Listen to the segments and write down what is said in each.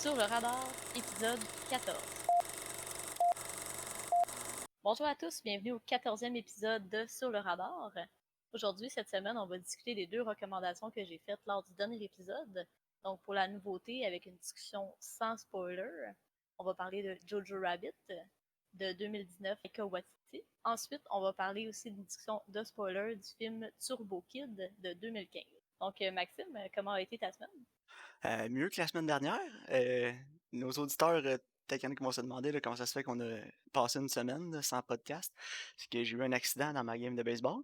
Sur le radar, épisode 14. Bonjour à tous, bienvenue au 14e épisode de Sur le radar. Aujourd'hui, cette semaine, on va discuter des 2 recommandations que j'ai faites lors du dernier épisode. Donc, pour la nouveauté, avec une discussion sans spoiler, on va parler de Jojo Rabbit de 2019 avec Waititi. Ensuite, on va parler aussi d'une discussion de spoiler du film Turbo Kid de 2015. Donc, Maxime, comment a été ta semaine? Mieux que la semaine dernière. Nos auditeurs, peut-être qu'il y en a qui vont se demander là, comment ça se fait qu'on a passé une semaine là, sans podcast. C'est que j'ai eu un accident dans ma game de baseball.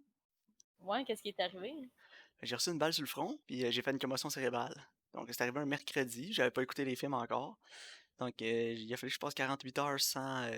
Ouais, qu'est-ce qui est arrivé? J'ai reçu une balle sur le front, puis j'ai fait une commotion cérébrale. Donc c'est arrivé un mercredi, j'avais pas écouté les films encore. Donc il a fallu que je passe 48 heures sans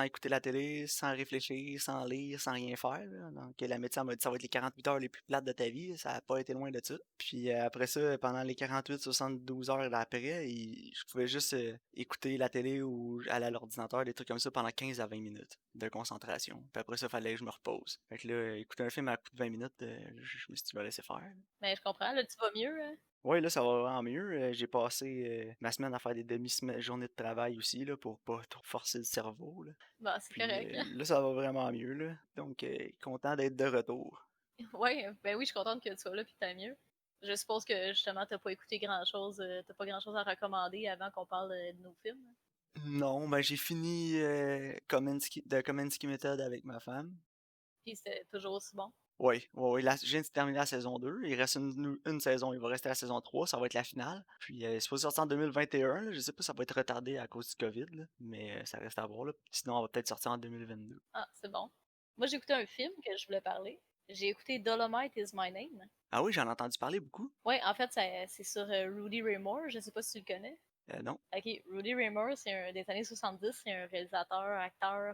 écouter la télé, sans réfléchir, sans lire, sans rien faire, là. Donc la médecin m'a dit ça va être les 48 heures les plus plates de ta vie, ça a pas été loin de ça. Puis après ça, pendant les 48-72 heures d'après, je pouvais juste écouter la télé ou aller à l'ordinateur, des trucs comme ça pendant 15 à 20 minutes de concentration. Puis après ça, fallait que je me repose. Fait que là, écouter un film à coup de 20 minutes, je me suis dit, je vais laisser faire. Ben, je comprends, là, tu vas mieux, hein? Ouais, là, ça va vraiment mieux. J'ai passé ma semaine à faire des demi-journées de travail aussi, là, pour pas trop forcer le cerveau, là. Bon, c'est Puis correct. là, ça va vraiment mieux, là. Donc, content d'être de retour. Ouais, ben oui, je suis contente que tu sois là puis que t'ailles mieux. Je suppose que justement, t'as pas écouté grand-chose, t'as pas grand-chose à recommander avant qu'on parle de nos films. Non, ben j'ai fini The Kominsky Method avec ma femme. Puis c'était toujours aussi bon. Oui, oui, je viens de terminer la saison 2. Il reste une saison, il va rester la saison 3, ça va être la finale. Puis c'est supposé sortir en 2021, là. Je sais pas si ça va être retardé à cause du COVID, là, mais ça reste à voir, là. Sinon, on va peut-être sortir en 2022. Ah, c'est bon. Moi, j'ai écouté un film que je voulais parler. J'ai écouté Dolomite is My Name. Ah oui, j'en ai entendu parler beaucoup. Ouais, en fait, c'est sur Rudy Ray Moore, je sais pas si tu le connais. Non. Ok, Rudy Ray Moore, c'est un des années 70, c'est un réalisateur, acteur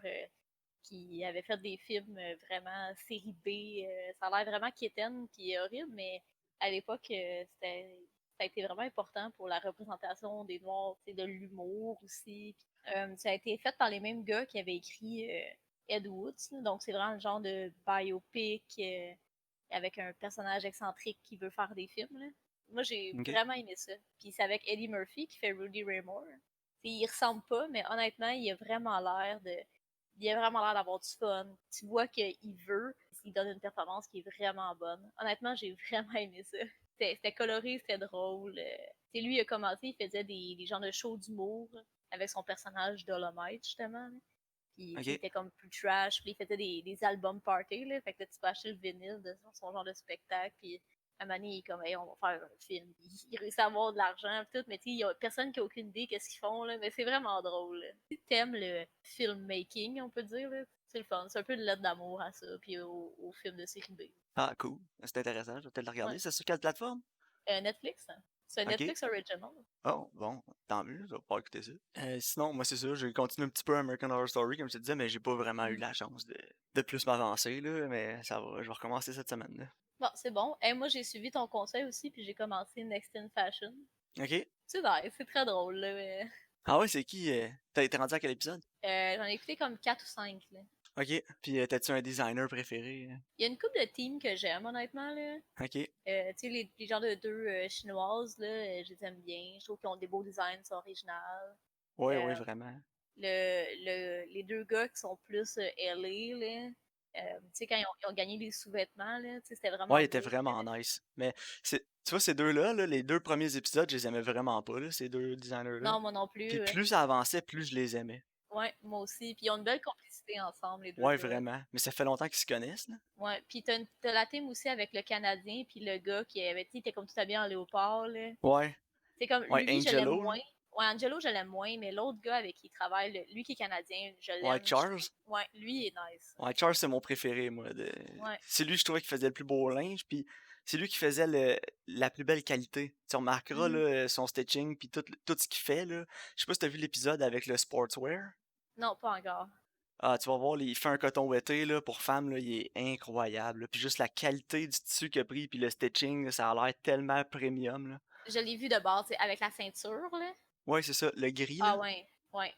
qui avait fait des films vraiment série B. Ça a l'air vraiment quétaine puis horrible, mais à l'époque, ça a été vraiment important pour la représentation des Noirs, de l'humour aussi. Ça a été fait par les mêmes gars qui avaient écrit Ed Woods, là. Donc c'est vraiment le genre de biopic avec un personnage excentrique qui veut faire des films, là. Moi, j'ai Ok. vraiment aimé ça. Puis c'est avec Eddie Murphy qui fait Rudy Ray Moore. Il ressemble pas, mais honnêtement, il a vraiment l'air d'avoir du fun. Tu vois qu'il veut, il donne une performance qui est vraiment bonne. Honnêtement, j'ai vraiment aimé ça. C'était coloré, c'était drôle. Lui, il a commencé, il faisait des genres de shows d'humour avec son personnage Dolomite, justement. Là. Puis il Ok. était comme plus trash, puis il faisait des albums party, là. Fait que là, tu peux acheter le vinyle de son genre de spectacle, puis à un moment donné, il est comme, hey, on va faire un film. Il réussit à avoir de l'argent, tout, mais tu sais, il y a personne qui a aucune idée qu'est-ce qu'ils font, là, mais c'est vraiment drôle. Là. Si t'aimes le filmmaking, on peut dire, là, c'est le fun. C'est un peu de lettre d'amour à ça, puis au film de série B. Ah, cool. C'est intéressant, je vais peut-être le Ouais. regarder. C'est sur quelle plateforme? Netflix, hein. C'est un Ok. Netflix original. Oh, bon, tant mieux, je vais pas écouter ça. Sinon, moi, c'est ça, j'ai continué un petit peu American Horror Story, comme je te disais, mais j'ai pas vraiment eu la chance de plus m'avancer, là, mais ça va, je vais recommencer cette semaine, là. Bon, c'est bon. Et moi, j'ai suivi ton conseil aussi, puis j'ai commencé Next in Fashion. Ok. C'est nice, c'est très drôle, là, mais... Ah ouais, c'est qui? T'as été rendu à quel épisode? J'en ai écouté comme 4 ou 5, là. Ok. Puis t'as-tu un designer préféré? Il y a une couple de teams que j'aime, honnêtement, là. Ok. Tu sais, les genres de deux chinoises, là, je les aime bien. Je trouve qu'ils ont des beaux designs, sont originales. Ouais, ouais, Euh, vraiment. les deux gars qui sont plus LA, là, tu sais, quand ils ont gagné les sous-vêtements, là, tu sais, c'était Ouais, vraiment il était beau. vraiment nice. Mais tu vois, ces deux-là, là, les deux premiers épisodes, je les aimais vraiment pas, là, ces deux designers-là. Non, moi non Puis plus. plus ça avançait, plus je les aimais. Ouais, moi aussi. Puis ils ont une belle complicité ensemble, les deux Ouais, gars. vraiment. Mais ça fait longtemps qu'ils se connaissent, là. Ouais, puis t'as la team aussi avec le Canadien, puis le gars qui avait, tu sais, il était comme tout habillé en léopard, là. Ouais. C'est comme, Ouais, lui, je l'aime Angelo, moins. là. Ouais, Angelo, je l'aime moins, mais l'autre gars avec qui il travaille, lui qui est canadien, je Ouais, l'aime. Charles. Ouais, lui, il est nice. Ouais, Charles, c'est mon préféré, moi. Ouais. C'est lui, je trouvais, qui faisait le plus beau linge, puis c'est lui qui faisait la plus belle qualité. Tu remarqueras, Mhm. là, son stitching, puis tout ce qu'il fait, là. Je sais pas si t'as vu l'épisode avec le sportswear. Non, pas encore. Ah, tu vas voir, il fait un coton ouetté, là, pour femme, là, il est incroyable, là. Puis juste la qualité du tissu qu'il a pris, puis le stitching, là, ça a l'air tellement premium, là. Je l'ai vu de base, tu sais, avec la ceinture, là. Ouais, c'est ça, le gris, Ah là. ouais, ouais.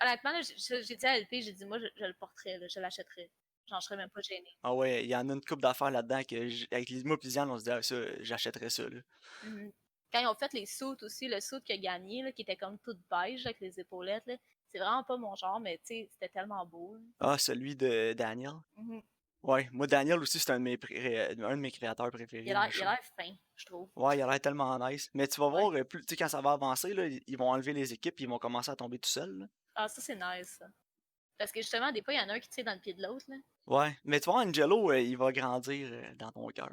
Honnêtement, là, j'ai dit à LP, j'ai dit, moi, je le porterais, là, je l'achèterais. J'en serais même pas gênée. Ah ouais, il y en a une coupe d'affaires là-dedans que, avec moi pis Lisanne, on se dit, ah, ça, j'achèterais ça, là. Mhm. Quand ils ont fait les suits aussi, le suit qui a gagné, là, qui était comme tout beige avec les épaulettes, là, c'est vraiment pas mon genre, mais tu sais, c'était tellement beau. Là. Ah, celui de Daniel. Mhm. Ouais, moi, Daniel aussi, c'est un de mes créateurs préférés dans le Il show. a l'air fin, je trouve. Ouais, il a l'air tellement nice. Mais tu vas Ouais. voir, plus, tu sais, quand ça va avancer, là, ils vont enlever les équipes, ils vont commencer à tomber tout seuls, là. Ah, ça, c'est nice, ça. Parce que justement, des fois, il y en a un qui tire dans le pied de l'autre, là. Ouais, mais tu vois, Angelo, il va grandir dans ton cœur.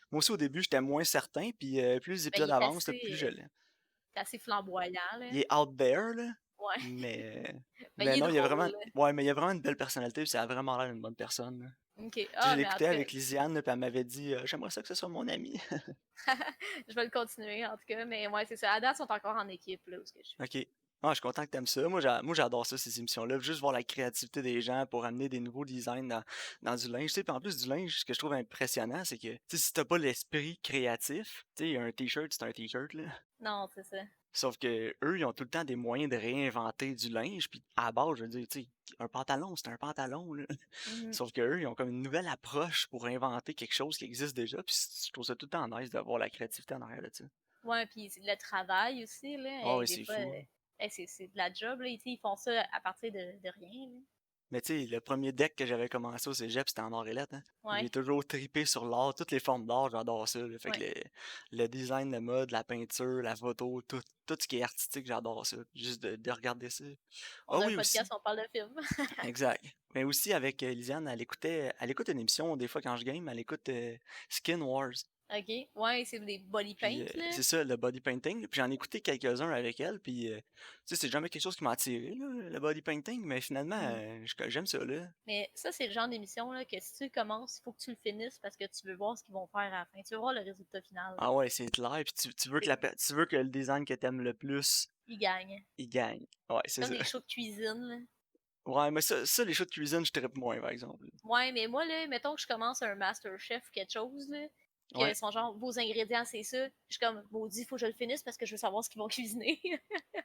Moi aussi, au début, j'étais moins certain, puis plus les Mais épisodes avancent, plus je l'aime. il est assez flamboyant, là. Il est out there, là, Ouais. mais... Mais il Mais est non, il y a drôle, vraiment... là. Ouais, mais il y a vraiment une belle personnalité, puis ça a vraiment l'air d'une bonne personne, là. Ok. Tu sais, je Ah, mais en l'écoutais tout cas, avec Lisiane, là, puis elle m'avait dit J'aimerais ça que ce soit mon ami. je vais le continuer, en tout cas. Mais ouais, c'est ça. À date, ils sont encore en équipe, là, où ce que je suis. Ok. Ah, je suis content que t'aimes ça. Moi, j'adore ça, ces émissions-là. Juste voir la créativité des gens pour amener des nouveaux designs dans du linge. Tu sais, puis en plus du linge, ce que je trouve impressionnant, c'est que, tu sais, si t'as pas l'esprit créatif, tu sais, un t-shirt, c'est un t-shirt, là. Non, c'est ça. Sauf que eux, ils ont tout le temps des moyens de réinventer du linge. Puis à la base, je veux dire, tu sais, un pantalon, c'est un pantalon, là. Mhm. Sauf que eux, ils ont comme une nouvelle approche pour inventer quelque chose qui existe déjà. Puis je trouve ça tout le temps nice de voir la créativité en arrière de ça. Ouais, puis le travail aussi, là. Oh, ouais, Des c'est fois, fou. c'est de la job, là. Ils font ça à partir de rien, là. Mais tu sais, le premier deck que j'avais commencé au cégep, c'était en or et lettres, hein. J'ai Ouais, toujours tripé sur l'art, toutes les formes d'art, j'adore ça, là. Fait que ouais. le design, le mode, la peinture, la photo, tout ce qui est artistique, j'adore ça. Juste de regarder ça. On Ah a un oui, aussi. podcast, on parle de film. Exact. Mais aussi avec Lisiane, elle écoute une émission, des fois quand je game, elle écoute Skin Wars. Ok. Ouais, c'est des body paint, Puis là. c'est ça, le body painting. Puis j'en ai écouté quelques-uns avec elle. Puis tu sais, c'est jamais quelque chose qui m'a attiré, là, le body painting. Mais finalement, Mhm. j'aime ça, là. Mais ça, c'est le genre d'émission là, que si tu commences, il faut que tu le finisses parce que tu veux voir ce qu'ils vont faire à la fin. Tu veux voir le résultat final. Ah ouais, c'est clair. Puis tu veux que C'est- tu veux que le design que t'aimes le plus, Ils gagnent. il gagne. Ouais, c'est Comme ça. les shows de cuisine. Là. Ouais, mais les shows de cuisine, je trippe moins, par exemple. Ouais, mais moi, là, mettons que je commence un Masterchef ou quelque chose, là, que Ouais. son genre, vos ingrédients, c'est ça. Je suis comme, maudit, faut que je le finisse parce que je veux savoir ce qu'ils vont cuisiner.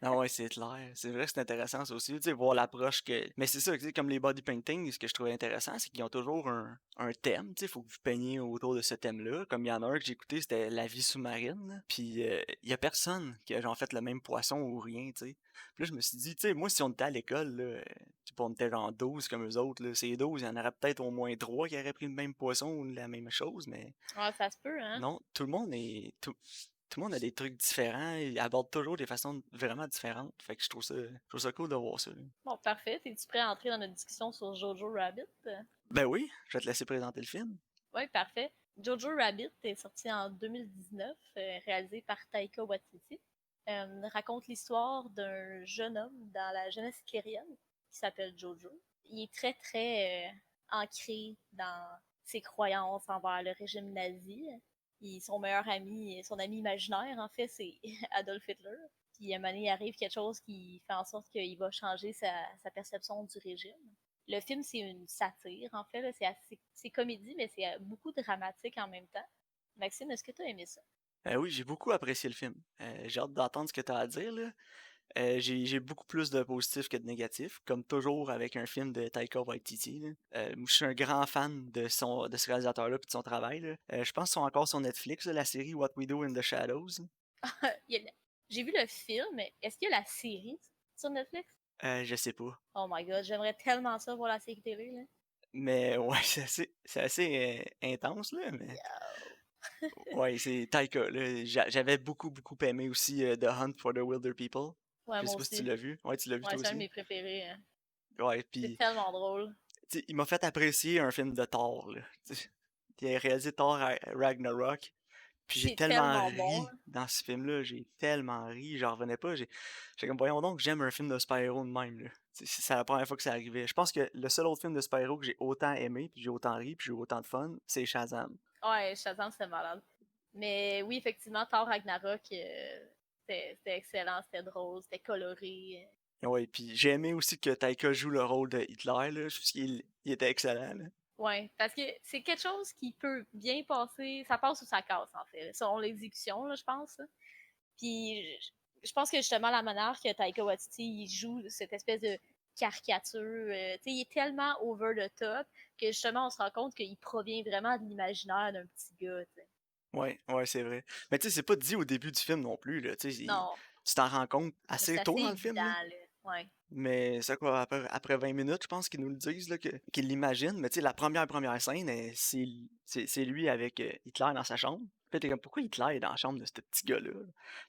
Ah ouais, c'est clair. C'est vrai que c'est intéressant ça aussi, tu sais, voir l'approche que. Mais c'est ça, tu sais, comme les body painting, ce que je trouvais intéressant, c'est qu'ils ont toujours un thème, tu sais, faut que vous peigniez autour de ce thème-là. Comme il y en a un que j'ai écouté, c'était la vie sous-marine, là. Puis il y a personne qui a genre fait le même poisson ou rien, tu sais. Puis là, je me suis dit, tu sais, moi, si on était à l'école, là, tu sais, on était genre 12 comme eux autres, là, ces 12, il y en aurait peut-être au moins 3 qui auraient pris le même poisson ou la même chose, mais Ouais, ça se peut, hein. non, tout le monde a des trucs différents, ils abordent toujours des façons vraiment différentes. Fait que je trouve ça cool de voir ça, là. Bon, parfait. Es-tu prêt à entrer dans notre discussion sur Jojo Rabbit? Ben oui, je vais te laisser présenter le film. Oui, parfait. Jojo Rabbit est sorti en 2019, réalisé par Taika Waititi. Raconte l'histoire d'un jeune homme dans la jeunesse hitlérienne qui s'appelle Jojo. Il est très, très ancré dans ses croyances envers le régime nazi. Son meilleur ami, son ami imaginaire, en fait, c'est Adolf Hitler. Puis à un moment donné, il arrive quelque chose qui fait en sorte qu'il va changer sa perception du régime. Le film, c'est une satire, en fait. C'est comédie, mais c'est beaucoup dramatique en même temps. Maxime, est-ce que tu as aimé ça? Oui, j'ai beaucoup apprécié le film. J'ai hâte d'entendre ce que tu as à dire, là. J'ai beaucoup plus de positifs que de négatifs, comme toujours avec un film de Taika Waititi, là. Je suis un grand fan de ce réalisateur-là et de son travail, là. Je pense qu'ils sont encore sur Netflix, là, la série What We Do in the Shadows. J'ai vu le film. Est-ce qu'il y a la série sur Netflix? Je sais pas. Oh my god, j'aimerais tellement ça voir la série télé, là. Mais ouais, c'est assez intense, là, mais Yo. ouais, c'est Taika, là. J'avais beaucoup aimé aussi The Hunt for the Wilder People. Ouais, Je moi sais pas si tu aussi. l'as vu. Ouais, tu l'as vu Ouais, toi c'est un de aussi. mes préférés. Hein. Ouais, C'est puis tellement drôle. tu sais, il m'a fait apprécier un film de Thor, là. Tu sais, il a réalisé Thor Ragnarok. Puis j'ai C'est tellement tellement bon. ri dans ce film-là, j'ai tellement ri, j'en revenais pas. J'étais comme, voyons donc, j'aime un film de super-héros de même, là. C'est la première fois que ça arrivait. Je pense que le seul autre film de super-héros que j'ai autant aimé, puis j'ai autant ri, puis j'ai eu autant de fun, c'est Shazam. Ouais, Shazam, c'était malade. Mais oui, effectivement, Thor Ragnarok, c'était excellent, c'était drôle, c'était coloré. Ouais, puis j'ai aimé aussi que Taika joue le rôle de Hitler, là. Je trouve qu'il était excellent, là. Ouais, parce que c'est quelque chose qui peut bien passer, ça passe ou ça casse, en fait, selon l'exécution, là, je pense. Là. Puis je pense que justement, la manière que Taika Waititi il joue cette espèce de caricature, tu sais, il est tellement over the top que justement, on se rend compte qu'il provient vraiment de l'imaginaire d'un petit gars, tu sais. Ouais, ouais, c'est vrai. Mais tu sais, c'est pas dit au début du film non plus, là. Tu sais, Non, tu t'en rends compte mais assez c'est tôt assez dans le film, là. évident, là. Ouais. Mais c'est quoi, après 20 minutes, je pense qu'ils nous le disent, là, qu'ils l'imaginent. Mais tu sais, la première scène, c'est lui avec Hitler dans sa chambre. Puis t'es comme, pourquoi Hitler est dans la chambre de ce petit gars-là?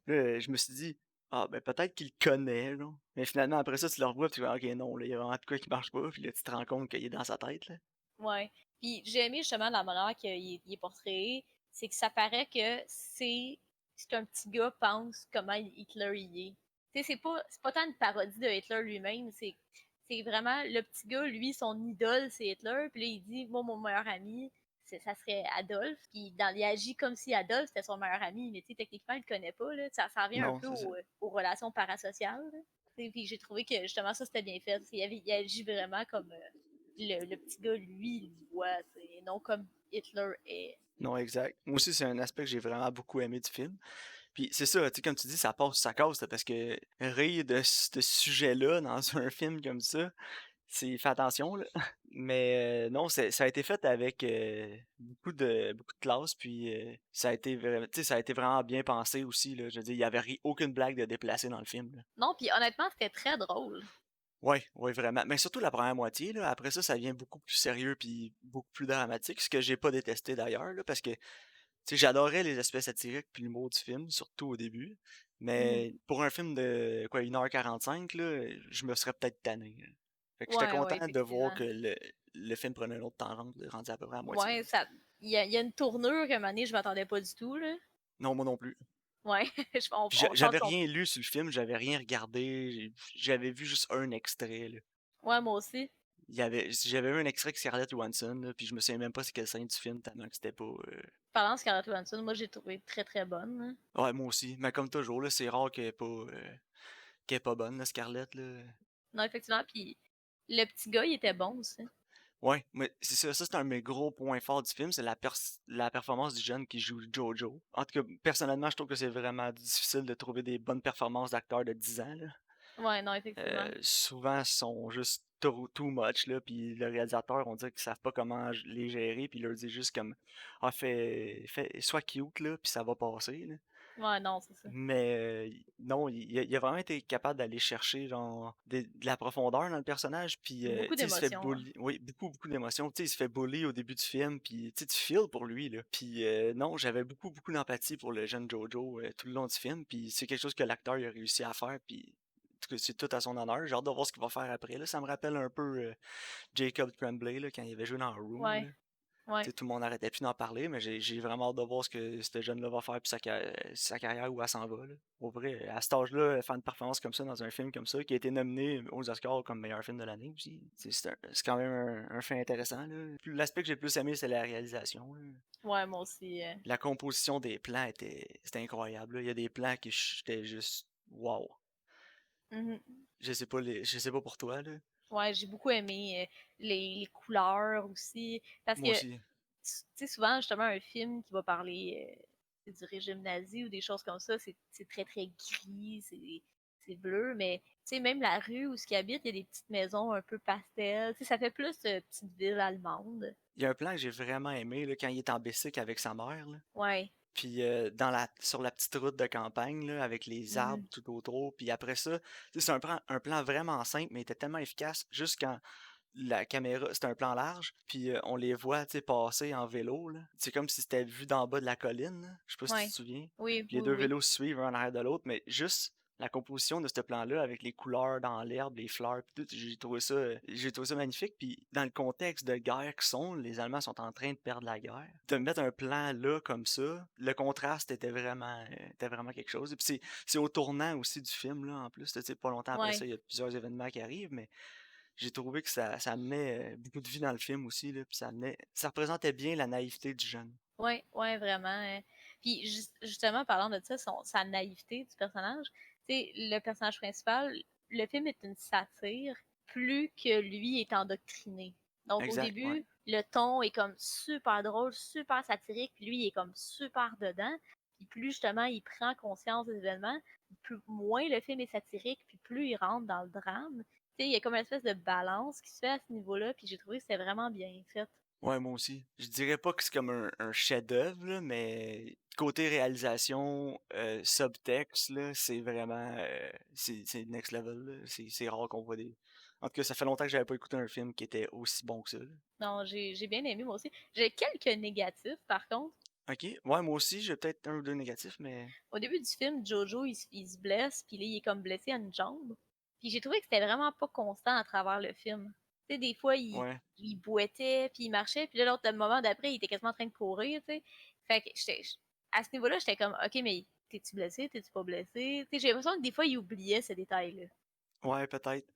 Là, je me suis dit, ah, ben peut-être qu'il le connaît, là. Mais finalement, après ça, tu le revois, puis tu fais, ok, non, là, il y a vraiment de quoi qui marche pas. Puis là, tu te rends compte qu'il est dans sa tête, là. Ouais. Puis j'ai aimé justement la manière qu'il est portrayé, c'est que ça paraît que c'est qu'un petit gars pense comment Hitler y est. Tu sais, c'est pas tant une parodie de Hitler lui-même, c'est vraiment le petit gars, lui, son idole, c'est Hitler, puis là, il dit, moi, mon meilleur ami, ça serait Adolphe, puis il agit comme si Adolphe c'était son meilleur ami, mais tu sais, techniquement, il le connaît pas, là. Ça revient un Non, peu c'est ça. aux relations parasociales, là. Tu sais, puis j'ai trouvé que justement ça c'était bien fait. Il agit vraiment comme le petit gars, lui, il le voit, et non comme Hitler est. Non, exact. Moi aussi, c'est un aspect que j'ai vraiment beaucoup aimé du film. Puis c'est ça, tu sais, comme tu dis, ça passe, ça casse, là, parce que rire de ce sujet-là dans un film comme ça, c'est fais attention, là. Mais non, ça a été fait avec beaucoup de classe, puis ça a été vraiment, tu sais, ça a été vraiment bien pensé aussi, là. Je veux dire, il y avait aucune blague de déplacé dans le film, là. Non, puis honnêtement, c'était très drôle. Ouais, ouais, vraiment. Mais surtout la première moitié, là. Après ça, ça devient beaucoup plus sérieux puis beaucoup plus dramatique, ce que j'ai pas détesté d'ailleurs, là, parce que tu sais, j'adorais les aspects satiriques puis l'humour du film, surtout au début. Mhm. Mais pour un film de quoi, 1h45, là, je me serais peut-être tanné, là. Fait que j'étais Ouais, ouais, content de voir effectivement. que le film prenait un autre tangente, rendu à peu près à moitié. Ouais, il y a une tournure qu'à un moment donné, je m'attendais pas du tout, là. Non, moi non plus. Ouais, Puis je pense j'avais qu'on. rien lu sur le film, j'avais rien regardé, j'avais vu juste un extrait, là. Ouais, moi aussi. J'avais vu un extrait avec Scarlett Johansson, là, puis je me souviens même pas c'est quelle scène du film, tellement que c'était pas. Parlant de Scarlett Johansson, moi j'ai trouvé très très bonne, hein. Ouais, moi aussi. Mais comme toujours, là, c'est rare qu'elle est pas bonne, la Scarlett, là. Non, effectivement, puis le petit gars, il était bon aussi. Ouais, mais c'est ça, c'est un de mes gros points forts du film, c'est la performance du jeune qui joue Jojo. En tout cas, personnellement, je trouve que c'est vraiment difficile de trouver des bonnes performances d'acteurs de 10 ans, là. Ouais, non, effectivement. Souvent, ils sont juste too much, là, puis le réalisateur, on dirait qu'ils savent pas comment les gérer, puis il leur dit juste comme, ah, sois cute, là, puis ça va passer, là. Ouais, non, c'est ça. Mais non, il a vraiment été capable d'aller chercher genre de la profondeur dans le personnage, puis Beaucoup tu sais, il se fait d'émotions, hein. bully, oui, beaucoup d'émotions. Tu sais, il se fait bully au début du film, puis tu sais, tu feels pour lui là. Puis non, j'avais beaucoup d'empathie pour le jeune Jojo tout le long du film, puis c'est quelque chose que l'acteur il a réussi à faire, puis en tout cas, c'est tout à son honneur. J'ai hâte de voir ce qu'il va faire après là. Ça me rappelle un peu Jacob Tremblay là, quand il avait joué dans Room là. Ouais, ouais. Tu sais, tout le monde n'arrêtait plus d'en parler, mais j'ai vraiment hâte de voir ce que ce jeune-là va faire puis sa carrière, où elle s'en va, là. Au vrai, à cet âge-là, faire une performance comme ça dans un film comme ça, qui a été nominé aux Oscars comme meilleur film de l'année aussi, c'est quand même un fait intéressant, là. L'aspect que j'ai le plus aimé, c'est la réalisation, là. Ouais, moi aussi. La composition des plans c'était incroyable, là. Il y a des plans qui j'étais juste wow. Mhm. Je sais pas pour toi, là. Ouais, j'ai beaucoup aimé les couleurs aussi. Parce Moi que, aussi. tu sais, souvent, justement, un film qui va parler du régime nazi ou des choses comme ça, c'est très, très gris, c'est bleu. Mais, tu sais, même la rue où ce qu'ils habitent, il y a des petites maisons un peu pastel. Tu sais, ça fait plus petite ville allemande. Il y a un plan que j'ai vraiment aimé, là, quand il est en bicycle avec sa mère, là. Ouais. Puis sur la petite route de campagne, là, avec les arbres Mhm. tout autour. Puis après ça, tu sais, c'est un plan vraiment simple, mais il était tellement efficace. Juste quand la caméra, c'est un plan large, puis on les voit, tu sais, passer en vélo, là. C'est comme si c'était vu d'en bas de la colline, là. Je sais pas si tu te Ouais. souviens. Oui, Puis les oui, deux oui. vélos se suivent un en arrière de l'autre, mais juste la composition de ce plan-là avec les couleurs dans l'herbe, les fleurs, puis tout, j'ai trouvé ça magnifique. Puis dans le contexte de guerre qu'ils sont, les Allemands sont en train de perdre la guerre. De mettre un plan là comme ça, le contraste était vraiment quelque chose. Et puis c'est au tournant aussi du film là en plus. Tu sais, pas longtemps après ça, Ouais. il y a plusieurs événements qui arrivent, mais j'ai trouvé que ça amenait beaucoup de vie dans le film aussi là, puis ça représentait bien la naïveté du jeune. Ouais, ouais, vraiment. Puis justement, parlant de ça, sa naïveté du personnage, tu sais, le personnage principal, le film est une satire plus que lui est endoctriné. Donc au Exact, ouais. début, le ton est comme super drôle, super satirique, puis lui il est comme super dedans. Puis plus justement il prend conscience des événements, plus moins le film est satirique, puis plus il rentre dans le drame. Tu sais, il y a comme une espèce de balance qui se fait à ce niveau-là, puis j'ai trouvé que c'était vraiment bien fait. Ouais, moi aussi. Je dirais pas que c'est comme un chef-d'œuvre, là, mais côté réalisation, subtexte, là, c'est vraiment, c'est next level, là. C'est rare qu'on voit des... En tout cas, ça fait longtemps que j'avais pas écouté un film qui était aussi bon que ça, là. Non, j'ai bien aimé moi aussi. J'ai quelques négatifs par contre. Ok, ouais, moi aussi, j'ai peut-être un ou deux négatifs, mais Au début du film, Jojo il se blesse, puis là il est comme blessé à une jambe. Puis j'ai trouvé que c'était vraiment pas constant à travers le film. Tu sais, des fois ouais. il boitait, puis il marchait, puis là l'autre le moment d'après, il était quasiment en train de courir, tu sais. Fait que à ce niveau-là, j'étais comme, ok, mais t'es-tu blessé, t'es-tu pas blessé? Tu sais, j'ai l'impression que des fois il oubliait ce détail-là. Ouais, peut-être.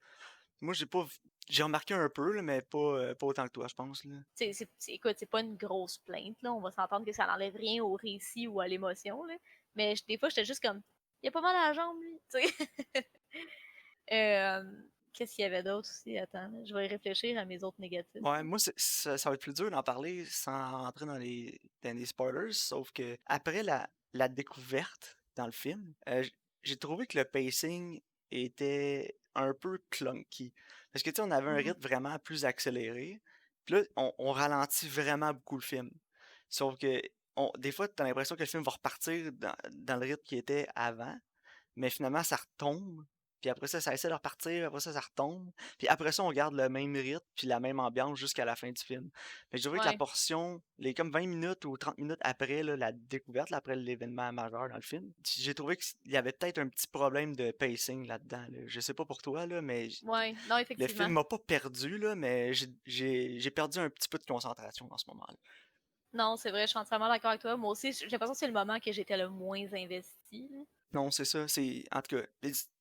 Moi, j'ai pas... J'ai remarqué un peu, là, mais pas autant que toi, je pense, là. Écoute, c'est pas une grosse plainte, là. On va s'entendre que ça n'enlève rien au récit ou à l'émotion, là. Mais des fois, j'étais juste comme, il a pas mal à la jambe, lui. Tu sais. Euh, Qu'est-ce qu'il y avait d'autre aussi? Attends, là, je vais y réfléchir à mes autres négatifs. Ouais, moi, ça va être plus dur d'en parler sans entrer dans les spoilers, sauf que après la découverte dans le film, j'ai trouvé que le pacing était un peu clunky. Parce que, tu sais, on avait un Mm. rythme vraiment plus accéléré, puis là, on ralentit vraiment beaucoup le film. Sauf que, des fois, t'as l'impression que le film va repartir dans le rythme qui était avant, mais finalement, ça retombe. Puis après ça essaie de repartir, après ça retombe. Puis après ça, on garde le même rythme, puis la même ambiance jusqu'à la fin du film. Mais je dirais que la Ouais. portion, les comme 20 minutes ou 30 minutes après là, la découverte, là, après l'événement majeur dans le film, j'ai trouvé qu'il y avait peut-être un petit problème de pacing là-dedans. Là. Je sais pas pour toi, là, mais Ouais. Non, le film effectivement. m'a pas perdu, là, mais j'ai perdu un petit peu de concentration dans ce moment-là. Non, c'est vrai, je suis entièrement d'accord avec toi. Moi aussi, j'ai l'impression que c'est le moment que j'étais le moins investi, là. Non, c'est ça. C'est, en tout cas,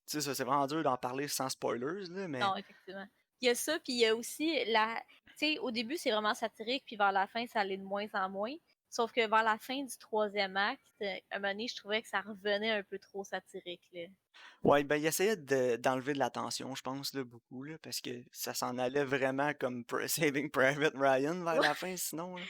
c'est ça, c'est vraiment dur d'en parler sans spoilers, là, mais Non, effectivement. Il y a ça, puis il y a aussi la. Tu sais, au début, c'est vraiment satirique, puis vers la fin, ça allait de moins en moins. Sauf que vers la fin du troisième acte, à un moment donné, je trouvais que ça revenait un peu trop satirique, là. ouais, ben, il essayait d'enlever de l'attention, je pense, là, beaucoup, là, parce que ça s'en allait vraiment comme Saving Private Ryan vers la fin, sinon, là.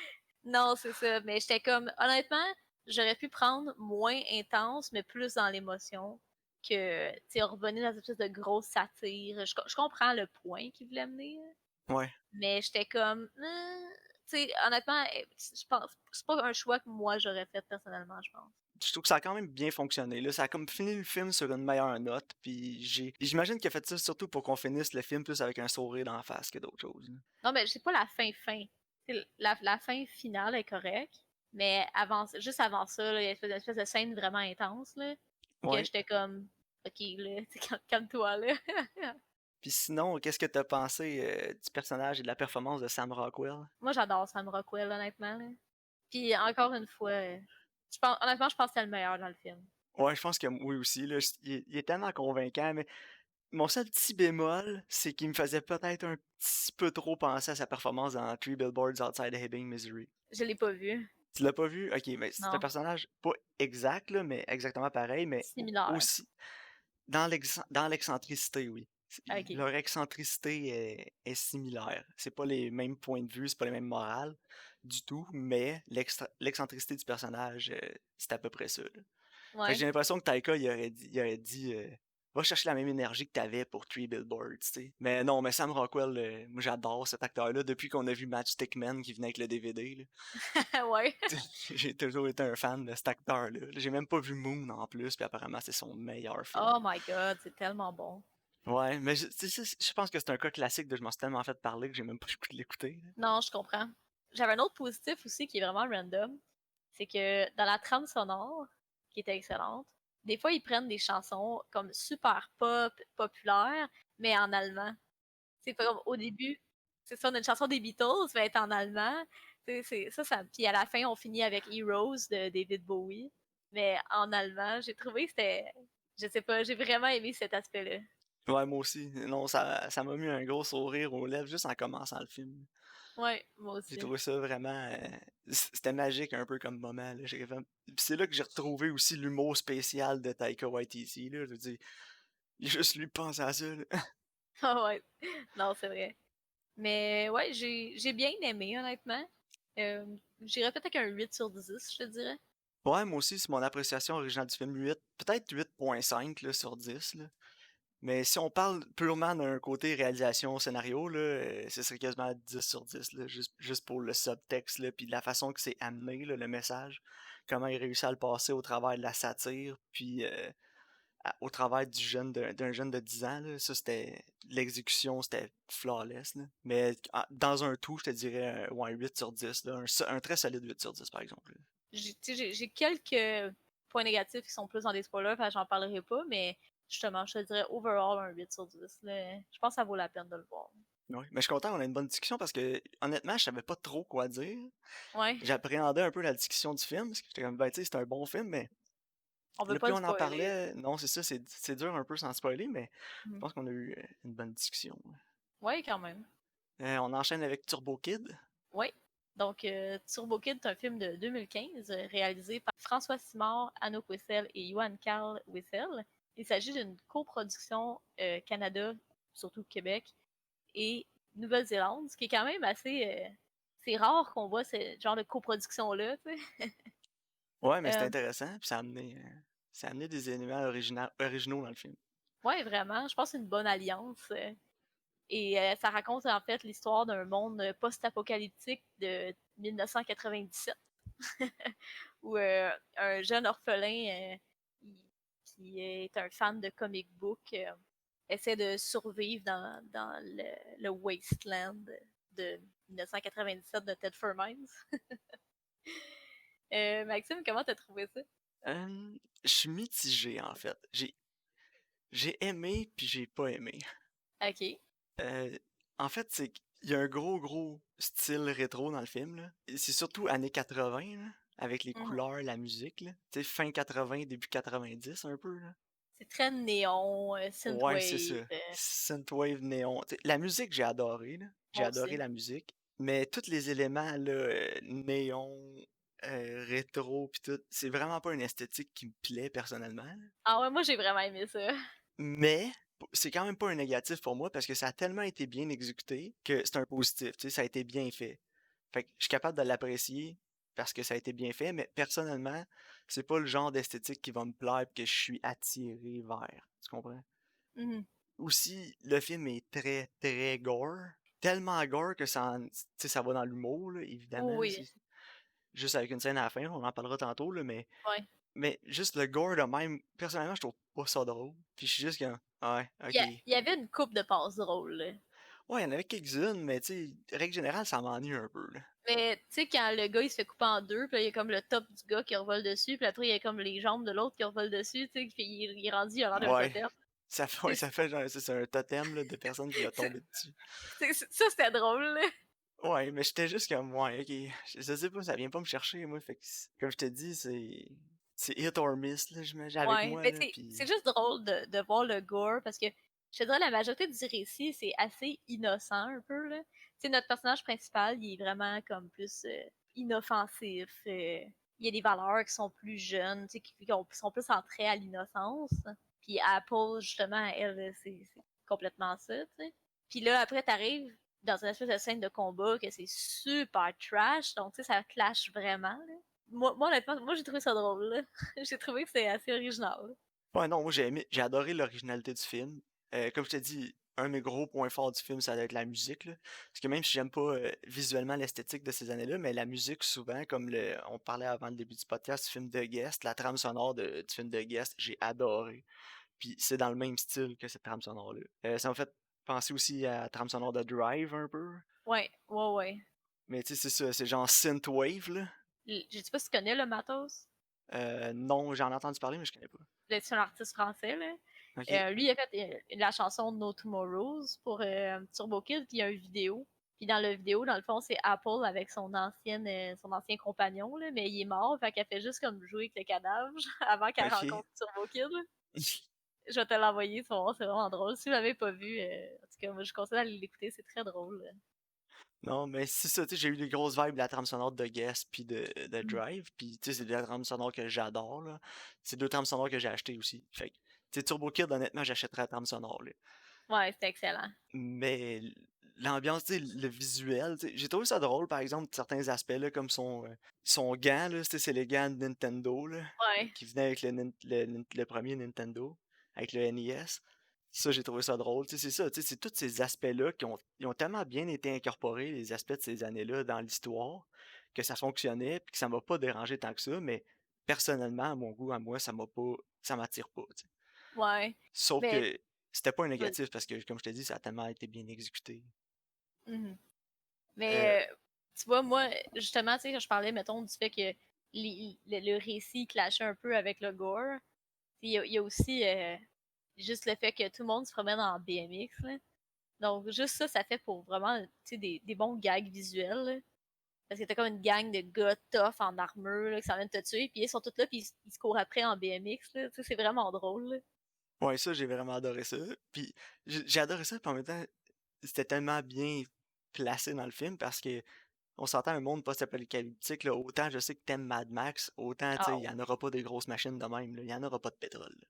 Non, c'est ça. Mais j'étais comme, honnêtement, j'aurais pu prendre moins intense, mais plus dans l'émotion que, tu sais, revenir dans une espèce de grosse satire. Je comprends le point qu'il voulait mener, là, Ouais. mais j'étais comme, tu sais, honnêtement, je pense, c'est pas un choix que moi j'aurais fait personnellement, je pense. Je trouve que ça a quand même bien fonctionné, là. Ça a comme fini le film sur une meilleure note, puis j'imagine qu'il a fait ça surtout pour qu'on finisse le film plus avec un sourire dans la face que d'autres choses, là. Non, mais c'est pas la fin. La fin finale est correcte, mais juste avant ça, là, il y a une espèce de scène vraiment intense, là, que Ouais. j'étais comme, ok, là, calme-toi, là. Puis sinon, qu'est-ce que t'as pensé du personnage et de la performance de Sam Rockwell? Moi, j'adore Sam Rockwell, honnêtement, là. Puis encore une fois, honnêtement, je pense que c'est le meilleur dans le film. Ouais, je pense que oui aussi, là. Il est tellement convaincant, mais mon seul petit bémol, c'est qu'il me faisait peut-être un petit peu trop penser à sa performance dans Three Billboards Outside Ebbing, Missouri. Je l'ai pas vu. Tu l'as pas vu? Ok, mais c'est un Non. personnage pas exact, là, mais exactement pareil, mais Similaire. aussi dans l'excentricité, oui. Ok. Leur excentricité est similaire. C'est pas les mêmes points de vue, c'est pas les mêmes morales du tout, mais l'excentricité du personnage, c'est à peu près ça, là. Fait que Ouais. j'ai l'impression que Taika, il aurait dit va chercher la même énergie que t'avais pour Three Billboards, tu sais. Mais non, mais Sam Rockwell, moi j'adore cet acteur-là depuis qu'on a vu Matchstick Man qui venait avec le DVD, là. Ouais. J'ai toujours été un fan de cet acteur-là. J'ai même pas vu Moon en plus, puis apparemment c'est son meilleur film. Oh my god, c'est tellement bon. Ouais, mais je pense que c'est un cas classique de je m'en suis tellement fait parler que j'ai même pas le goût de l'écouter, là. Non, je comprends. J'avais un autre positif aussi qui est vraiment random. C'est que dans la trame sonore, qui était excellente, des fois ils prennent des chansons comme super pop, populaires, mais en allemand. C'est pas comme au début, c'est ça, on a une chanson des Beatles, mais elle est en allemand. Ça. Puis à la fin, on finit avec Heroes de David Bowie, mais en allemand. J'ai trouvé que c'était. Je sais pas, j'ai vraiment aimé cet aspect-là. Ouais, moi aussi. Non, ça m'a mis un gros sourire aux lèvres juste en commençant le film. Ouais, moi J'ai aussi. trouvé ça vraiment. C'était magique un peu comme moment, là. Puis c'est là que j'ai retrouvé aussi l'humour spécial de Taika Waititi, là. Je veux dire, il a juste lui pensé à ça, là. Ah ouais, non, c'est vrai. Mais ouais, j'ai bien aimé, honnêtement. Euh, J'irais peut-être avec un 8 sur 10, je te dirais. Ouais, moi aussi, c'est mon appréciation originale du film. 8, peut-être 8,5 là, sur 10, là. Mais si on parle purement d'un côté réalisation scénario, là, ce serait quasiment 10 sur 10, là, juste pour le subtexte, là, puis la façon que c'est amené, là, le message, comment il réussit à le passer au travers de la satire, puis au travers d'un jeune de 10 ans, là, ça c'était l'exécution, c'était flawless, là. Mais dans un tout, je te dirais ouais, 8 sur 10, là, un très solide 8 sur 10 par exemple. Là. J'ai quelques points négatifs qui sont plus dans des spoilers, fait que j'en parlerai pas, mais justement, je te dirais overall un 8 sur 10. Là. Je pense que ça vaut la peine de le voir. Ouais. Mais je suis content qu'on ait une bonne discussion parce que honnêtement, je savais pas trop quoi dire. Ouais, J'appréhendais un peu la discussion du film, parce que j'étais comme ben tu sais, c'est un bon film, mais on veut là, pas plus le on en spoiler. parlait, non, c'est ça, c'est dur un peu sans spoiler, mais je Mhm. pense qu'on a eu une bonne discussion. Ouais, quand même. On enchaîne avec Turbo Kid. Ouais. Donc, Turbo Kid est un film de 2015 réalisé par François Simard, Anouk Wessel et Johan Carl Wessel. Il s'agit d'une coproduction Canada, surtout Québec, et Nouvelle-Zélande, ce qui est quand même assez. C'est rare qu'on voit ce genre de coproduction-là, tu sais. Ouais, mais c'était Euh, intéressant, puis ça a amené des éléments originaux dans le film. ouais, vraiment, je pense que c'est une bonne alliance. Et ça raconte en fait l'histoire d'un monde post-apocalyptique de 1997 où un jeune orphelin qui est un fan de comic book essaie de survivre dans le wasteland de 1997 de Ted Mines. Maxime, comment t'as trouvé ça? Je suis mitigé, en fait. J'ai aimé, puis j'ai pas aimé. Ok. Euh, En fait, c'est qu'il y a un gros style rétro dans le film, là. Et c'est surtout années 80, là, avec les Mhm. couleurs, la musique, là. Tu sais, fin 80, début 90, un peu, là. C'est très néon, Ouais, c'est ça. synthwave. Synthwave néon. Tu sais, la musique, j'ai adoré, là. J'ai Moi adoré aussi. la musique. Mais tous les éléments, là, néon, rétro, pis tout, c'est vraiment pas une esthétique qui me plaît, personnellement, là. Ah ouais, moi j'ai vraiment aimé ça. Mais c'est quand même pas un négatif pour moi parce que ça a tellement été bien exécuté que c'est un positif, tu sais, ça a été bien fait. Fait que je suis capable de l'apprécier parce que ça a été bien fait, mais personnellement, c'est pas le genre d'esthétique qui va me plaire et que je suis attiré vers. Tu comprends? Mhm. Aussi, le film est très gore. Tellement gore que tu sais, ça va dans l'humour, là, évidemment. Là, Oui, c'est juste avec une scène à la fin, on en parlera tantôt, là, ouais. mais juste le gore de même, personnellement, je trouve pas ça drôle. Puis je suis juste comme, ouais, Il ok. y avait une coupe de passes drôles, là. Ouais, il y en avait quelques-unes, mais tu sais, règle générale, ça m'ennuie un peu, là. Mais tu sais, quand le gars il se fait couper en deux, puis là, il y a comme le top du gars qui revole dessus, puis après il y a comme les jambes de l'autre qui revolent dessus, tu sais, puis il est rendu, il a l'air d'un Ouais, totem. ouais, Tu ça sais, fait genre, c'est un totem là, de personnes qui va tomber dessus. ça c'était drôle, là. Ouais, mais j'étais juste comme, ouais, ok, je sais pas, ça vient pas me chercher, moi, fait que, comme je te dis, c'est hit or miss, là, j'imagine, avec Ouais, moi, mais là, tu sais, pis... c'est juste drôle de voir le gore parce que je te dirais la majorité du récit c'est assez innocent un peu là. Tu sais, notre personnage principal il est vraiment comme plus inoffensif. Il y a des valeurs qui sont plus jeunes, tu sais, qui sont plus entrées à l'innocence. Puis Apple justement elle c'est complètement ça, tu sais. Puis là après t'arrives dans une espèce de scène de combat que c'est super trash, donc tu sais ça clash vraiment là. Moi honnêtement, moi j'ai trouvé ça drôle là. J'ai trouvé que c'est assez original. Ouais, non, moi, j'ai adoré l'originalité du film. Comme je t'ai dit, un de mes gros points forts du film, ça va être la musique, là. Parce que même si j'aime pas visuellement l'esthétique de ces années-là, mais la musique, souvent, comme on parlait avant le début du podcast, du film de Guest, la trame sonore du film de Guest, j'ai adoré. Puis c'est dans le même style que cette trame sonore-là. Ça m'a fait penser aussi à la trame sonore de Drive un peu. Ouais, ouais, ouais. Mais tu sais, c'est ça, c'est genre synthwave, là. Je sais pas si tu connais le Matos. Non, j'en ai entendu parler, mais je connais pas. C'est un artiste français, là. Ok, Lui, il a fait la chanson No Tomorrows pour Turbo Kid, puis il y a une vidéo. Puis dans la vidéo, dans le fond, c'est Apple avec son ancien compagnon, là, mais il est mort, fait qu'elle fait juste comme jouer avec le cadavre avant qu'elle ok. rencontre Turbo Kid. Je vais te l'envoyer, tu vas voir, c'est vraiment drôle. Si vous l'avez pas vu, en tout cas, moi, je conseille d'aller l'écouter, c'est très drôle. Non, mais c'est ça, tu sais, j'ai eu des grosses vibes de la trame sonore de Guest puis de Mm. Drive, puis tu sais, c'est de la trame sonore que j'adore, là. C'est deux trames sonores que j'ai achetées aussi. Fait que, tu sais, Turbo Kid, honnêtement, j'achèterais la trame sonore, là. Ouais, c'était excellent. Mais l'ambiance, tu sais, le visuel, tu sais, j'ai trouvé ça drôle, par exemple, certains aspects, là, comme son gant, là, tu sais, c'est les gants de Nintendo, là, Ouais. qui venaient avec le premier Nintendo, avec le NES. Ça, j'ai trouvé ça drôle. Tu sais, c'est ça, tu sais, c'est tous ces aspects-là qui ont, ils ont tellement bien été incorporés, les aspects de ces années-là, dans l'histoire, que ça fonctionnait, puis que ça m'a pas dérangé tant que ça, mais personnellement, à mon goût, à moi, ça m'attire pas, tu sais. Ouais. Sauf Mais, que c'était pas un vas-y. négatif parce que, comme je t'ai dit, ça a tellement été bien exécuté. Mhm. Euh, Mais, tu vois, moi, justement, tu sais, quand je parlais, mettons, du fait que le récit clashait un peu avec le gore, il y a aussi juste le fait que tout le monde se promène en BMX, là. Donc, juste ça, ça fait pour vraiment, tu sais, des bons gags visuels, là. Parce que t'as comme une gang de gars tough en armure, là, qui s'en viennent te tuer, puis ils sont tous là, puis ils se courent après en BMX, là. Tu sais, c'est vraiment drôle, là. ouais, ça, j'ai vraiment adoré ça. Puis j'ai adoré ça, puis en même temps, c'était tellement bien placé dans le film parce que on s'entend un monde post-apocalyptique, là, autant je sais que t'aimes Mad Max, autant, tu sais, Ah il y en aura pas des grosses machines de même, là, il y en aura pas de pétrole, là.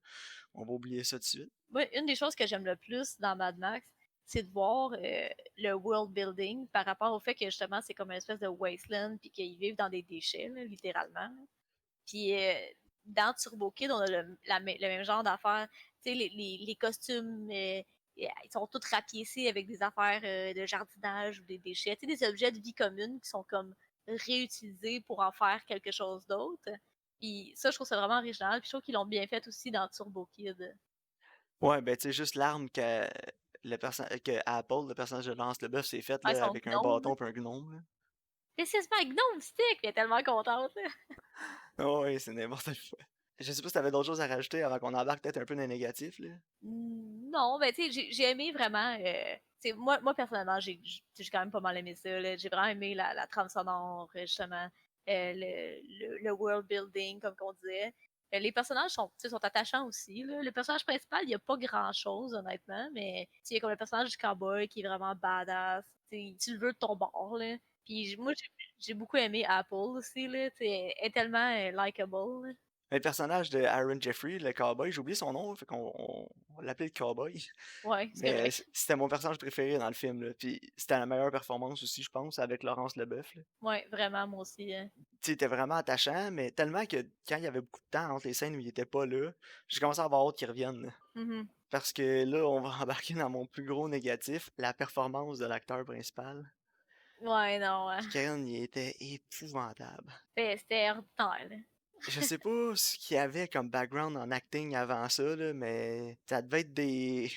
On va oublier ça tout de suite. Moi, une des choses que j'aime le plus dans Mad Max, c'est de voir le world building par rapport au fait que justement c'est comme une espèce de wasteland puis qu'ils vivent dans des déchets, là, littéralement. Puis dans Turbo Kid, on a le même genre d'affaires. Tu sais, les costumes, ils sont tous rapiécés avec des affaires de jardinage ou des déchets. Tu sais, des objets de vie commune qui sont comme réutilisés pour en faire quelque chose d'autre. Puis ça, je trouve ça vraiment original. Puis je trouve qu'ils l'ont bien fait aussi dans Turbo Kid. Ouais, ben, tu sais, juste l'arme que Apple, le personnage de Lance Leboeuf, s'est faite, Ouais, là, son avec un gnome. bâton et un gnome, là. This is my gnome stick! Elle est tellement contente. Ah ouais, c'est n'importe quoi. Je sais pas si t'avais d'autres choses à rajouter avant qu'on embarque peut-être un peu dans les négatifs, là. Non, ben tu sais, j'ai aimé vraiment. Tu sais, moi, personnellement, j'ai quand même pas mal aimé ça, là. J'ai vraiment aimé la trame sonore, justement, le world building, comme qu'on disait. Les personnages sont, tu sais, sont attachants aussi, là. Le personnage principal, il n'y a pas grand-chose, honnêtement, mais tu sais, il y a comme le personnage du cowboy qui est vraiment badass. Tu sais, tu le veux de ton bord, là. Puis moi, j'ai beaucoup aimé Apple aussi, là. Tu sais, elle est tellement likable, là. Mais le personnage de Aaron Jeffrey, le cowboy, j'ai oublié son nom, fait on l'appelait le cowboy. Ouais, c'est Mais correct. c'était mon personnage préféré dans le film, là. Puis c'était la meilleure performance aussi, je pense, avec Laurence Leboeuf, là. Ouais, vraiment, moi aussi. Tu sais, il était vraiment attachant, mais tellement que quand il y avait beaucoup de temps entre les scènes où il était pas là, j'ai commencé à avoir hâte qu'il revienne, là. Mhm. Parce que là, on va embarquer dans mon plus gros négatif, la performance de l'acteur principal. Ouais, non. Ken, il était épouvantable. C'était ordinaire, là. Je sais pas ce qu'il y avait comme background en acting avant ça, là, mais ça devait être des.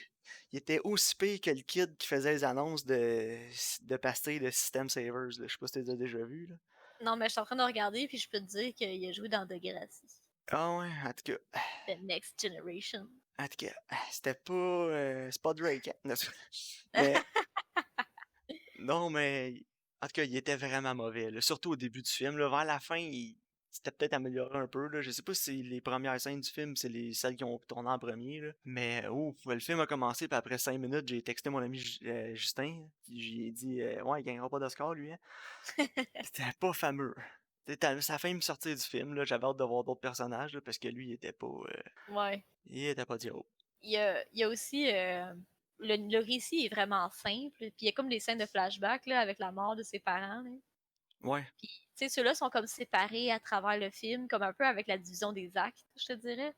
Il était aussi pire que le kid qui faisait les annonces de pastilles de System Savers, là. Je sais pas si t'as déjà vu, là. Non, mais je suis en train de regarder, puis je peux te dire qu'il a joué dans Degrassi. Ah ouais, en tout cas, The Next Generation. en tout cas, c'était pas. C'est pas Drake, hein. Mais non, mais en tout cas, il était vraiment mauvais, là. Surtout au début du film, là. Vers la fin, il s'était peut-être amélioré un peu, là. Je sais pas si les premières scènes du film, c'est celles qui ont tourné en premier, là. Mais ouf, le film a commencé, puis après 5 minutes, j'ai texté mon ami Justin. Puis j'ai dit ouais, il gagnera pas d'Oscar, lui, hein. C'était pas fameux. Ça a failli me sortir du film, là. J'avais hâte de voir d'autres personnages, là, parce que lui, Ouais. il était pas Diop. Il y a aussi. Le récit est vraiment simple, puis il y a comme des scènes de flashback là, avec la mort de ses parents, là. Ouais. Puis, tu sais, ceux-là sont comme séparés à travers le film, comme un peu avec la division des actes, je te dirais.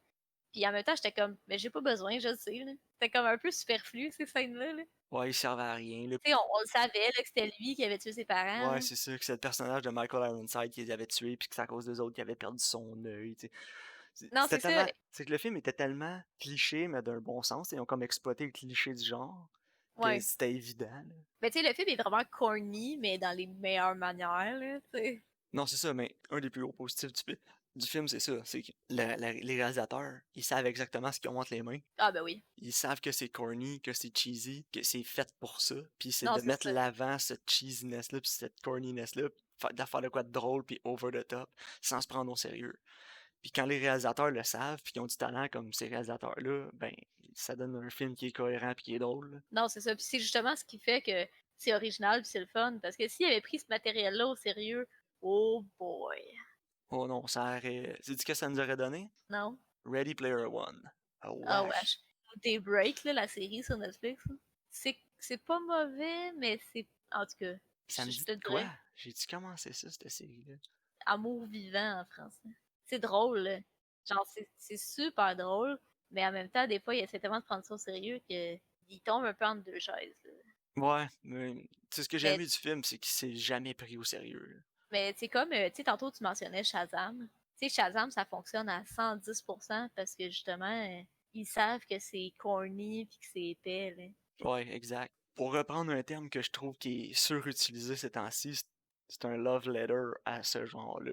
Puis en même temps, j'étais comme, mais j'ai pas besoin, je le sais, là. C'était comme un peu superflu, ces scènes-là, là. Ouais, il servait à rien, là. Tu sais, on le savait, là, que c'était lui qui avait tué ses parents, Ouais, là. c'est sûr que c'est le personnage de Michael Ironside qui les avait tués, puis que c'est à cause des autres qui avait perdu son œil, tu sais. Non, C'était c'est ça. tellement. C'est que le film était tellement cliché, mais d'un bon sens. Ils ont comme exploité le cliché du genre que Ouais. c'était évident, là. Mais tu sais, le film est vraiment corny, mais dans les meilleures manières, là, tu sais. Non, c'est ça, mais un des plus gros positifs du film, c'est ça. C'est que les réalisateurs, ils savent exactement ce qu'ils ont entre les mains. Ah, ben oui. Ils savent que c'est corny, que c'est cheesy, que c'est fait pour ça. Puis c'est Non, de c'est mettre ça. l'avant cette cheesiness-là, puis cette corniness-là, de faire de quoi de drôle, puis over the top, sans se prendre au sérieux. Puis quand les réalisateurs le savent, puis qu'ils ont du talent comme ces réalisateurs-là, ben, ça donne un film qui est cohérent puis qui est drôle, là. Non, c'est ça. Puis c'est justement ce qui fait que c'est original puis c'est le fun. Parce que s'il avait pris ce matériel-là au sérieux, oh boy. Oh non, ça aurait. C'est ce que ça nous aurait donné? Non? Ready Player One. Oh Ah, wesh. wesh. Daybreak, là, la série sur Netflix, là. C'est pas mauvais, mais c'est. En tout cas, Ça me je dit te de quoi? dirais J'ai-tu commencé ça, cette série-là? amour vivant en français. C'est drôle, là. Genre, c'est super drôle, Mais en même temps, des fois, il essaie tellement de prendre ça au sérieux qu'il tombe un peu entre deux chaises, là. Ouais, mais c'est ce que j'ai Mais, aimé du film, c'est qu'il s'est jamais pris au sérieux, là. mais c'est comme, tu sais, tantôt tu mentionnais Shazam. Tu sais, Shazam, ça fonctionne à 110% parce que justement, ils savent que c'est corny puis que c'est épais, là. Ouais, exact. Pour reprendre un terme que je trouve qui est surutilisé ces temps-ci, c'est un love letter à ce genre-là.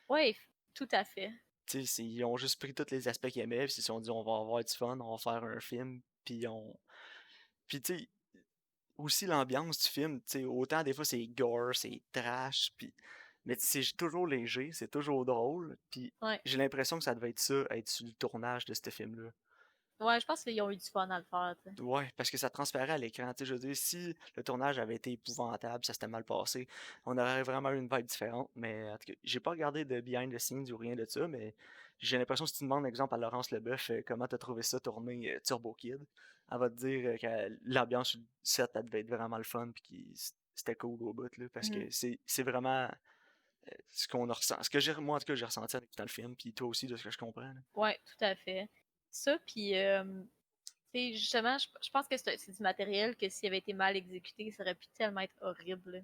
Ouais, tout à fait. Tu sais, ils ont juste pris tous les aspects qu'ils aimaient, puis ils se sont dit on va avoir du fun, on va faire un film, puis on. Puis tu sais, aussi l'ambiance du film, tu sais, autant des fois c'est gore, c'est trash, puis. Mais c'est toujours léger, c'est toujours drôle, puis Ouais. j'ai l'impression que ça devait être ça, être sur le tournage de ce film-là. Ouais, je pense qu'ils ont eu du fun à le faire, tu sais. Ouais, parce que ça transparaît à l'écran. Tu sais, je veux dire, si le tournage avait été épouvantable, ça s'était mal passé, on aurait vraiment eu une vibe différente. Mais en tout cas, j'ai pas regardé de behind the scenes ou rien de ça, mais j'ai l'impression que si tu demandes, exemple, à Laurence Leboeuf, comment t'as trouvé ça tourner Turbo Kid, elle va te dire que l'ambiance sur le set, elle devait être vraiment le fun, puis c'était cool au bout, là, parce Mhm. que c'est vraiment ce qu'on a ressenti. Ce que moi, en tout cas, j'ai ressenti en écoutant le film, puis toi aussi, de ce que je comprends, là. Ouais, tout à fait. Ça, puis, tu sais, justement, je pense que c'est du matériel que s'il avait été mal exécuté, ça aurait pu tellement être horrible, là.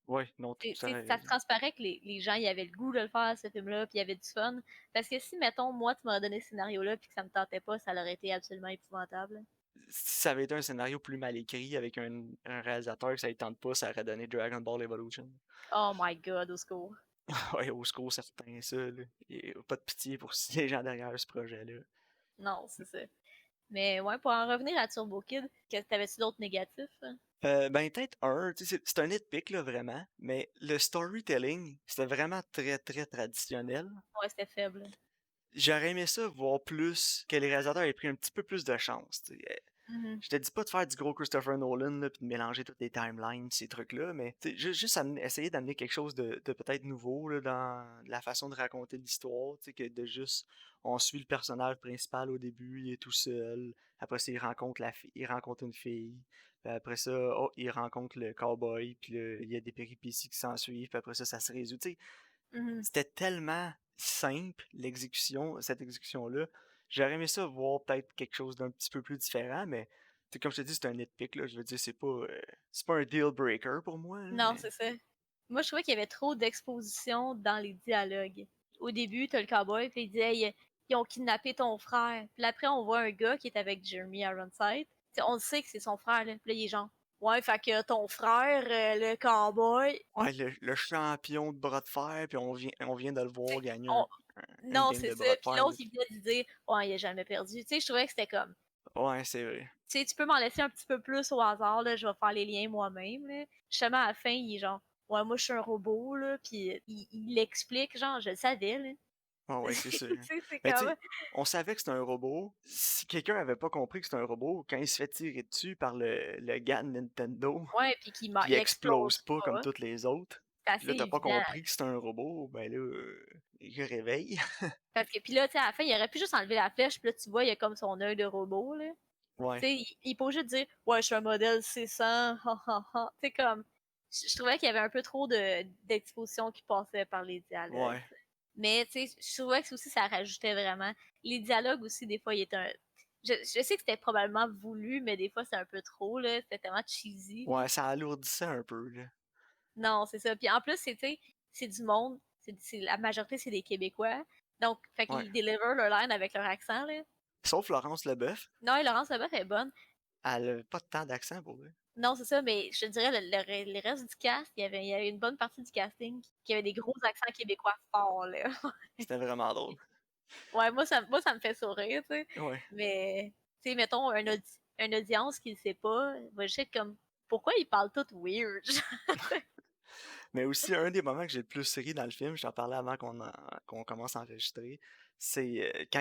Ouais, non, Tu sais, ça se transparaît que les gens, ils avaient le goût de le faire, ce film-là, puis il y avait du fun. Parce que si, mettons, moi, tu m'aurais donné ce scénario-là, puis que ça me tentait pas, ça aurait été absolument épouvantable. Si ça avait été un scénario plus mal écrit avec un réalisateur que ça ne tente pas, ça aurait donné Dragon Ball Evolution. Oh my god, au secours. Ouais, au secours, certain, ça, là. Y a pas de pitié pour les gens derrière ce projet-là. Non, c'est ça. Mais ouais, pour en revenir à Turbo Kid, t'avais-tu d'autres négatifs, hein? Ben, peut-être un, tu sais, c'est un nitpick, là, vraiment, mais le storytelling, c'était vraiment très, très traditionnel. Ouais, c'était faible. J'aurais aimé ça voir plus, que les réalisateurs aient pris un petit peu plus de chance, tu sais. Mhm. Je te dis pas de faire du gros Christopher Nolan, là, puis de mélanger toutes les timelines, ces trucs-là, mais tu sais, juste essayer d'amener quelque chose de peut-être nouveau là, dans la façon de raconter l'histoire, tu sais, que de juste, on suit le personnage principal au début, il est tout seul, après ça, il rencontre la fille, il rencontre une fille, puis après ça, oh, il rencontre le cowboy, puis là, il y a des péripéties qui s'ensuivent, puis après ça se résout, tu sais, Mhm. c'était tellement simple, cette exécution-là. J'aurais aimé ça voir peut-être quelque chose d'un petit peu plus différent, mais comme je te dis, c'est un nitpick, là. Je veux dire, c'est pas un deal breaker pour moi, là, Non, mais. c'est ça. Moi, je trouvais qu'il y avait trop d'exposition dans les dialogues. Au début, t'as le cowboy, puis il dit hey, ils ont kidnappé ton frère. Puis après, on voit un gars qui est avec Jeremy Ironside. T'sais, on le sait que c'est son frère, là. Puis là, il est genre ouais, fait que ton frère, le cowboy. Ouais, le champion de bras de fer, puis on vient de le voir T'sais, gagner on... une Non, game c'est de ça. bras de Puis fer, là. l'autre, il vient de lui dire ouais, il a jamais perdu. Tu sais, je trouvais que c'était comme Ouais, c'est vrai. tu sais, tu peux m'en laisser un petit peu plus au hasard, là, je vais faire les liens moi-même, là. Justement, à la fin, il est genre, ouais, moi, je suis un robot, là, puis il l'explique, genre, je le savais, là. Ah ouais, c'est Tu sûr. sais, c'est Mais tu comme, sais, on savait que c'était un robot. Si quelqu'un avait pas compris que c'était un robot, quand il se fait tirer dessus par le gars de Nintendo, ouais, puis qu'il puis il il explose explose pas comme pas, toutes les autres, c'est puis assez là, t'as pas évident. compris que c'était un robot, ben là, il réveille. Parce que, puis là, tu sais, à la fin, il aurait pu juste enlever la flèche, puis là, tu vois, il y a comme son œil de robot, là. Ouais, Tu sais, il peut juste dire, ouais, je suis un modèle C100, ha, ha, ha. Tu sais, comme, je trouvais qu'il y avait un peu trop d'exposition qui passait par les dialogues. ouais, Mais tu sais, je trouvais que aussi ça rajoutait vraiment. Les dialogues aussi, des fois, il était un. Je sais que c'était probablement voulu, mais des fois c'est un peu trop, là. C'était tellement cheesy, là. ouais, ça alourdissait un peu, là. Non, c'est ça. Puis en plus, tu sais, c'est du monde. La majorité, c'est des Québécois. Donc, fait Ouais. qu'ils deliver leur line avec leur accent, là. Sauf Laurence Leboeuf, Non, et Laurence Leboeuf est bonne. elle a pas tant d'accent pour lui. Non, c'est ça, mais je te dirais, le reste du cast, il y avait une bonne partie du casting qui avait des gros accents québécois forts, là. C'était vraiment drôle. Ouais, moi, ça me fait sourire, tu sais. Ouais. Mais, tu sais, mettons, une audience qui ne sait pas, va juste être comme, pourquoi ils parlent tout weird? Mais aussi, un des moments que j'ai le plus ri dans le film, j'en parlais avant qu'on commence à enregistrer, c'est quand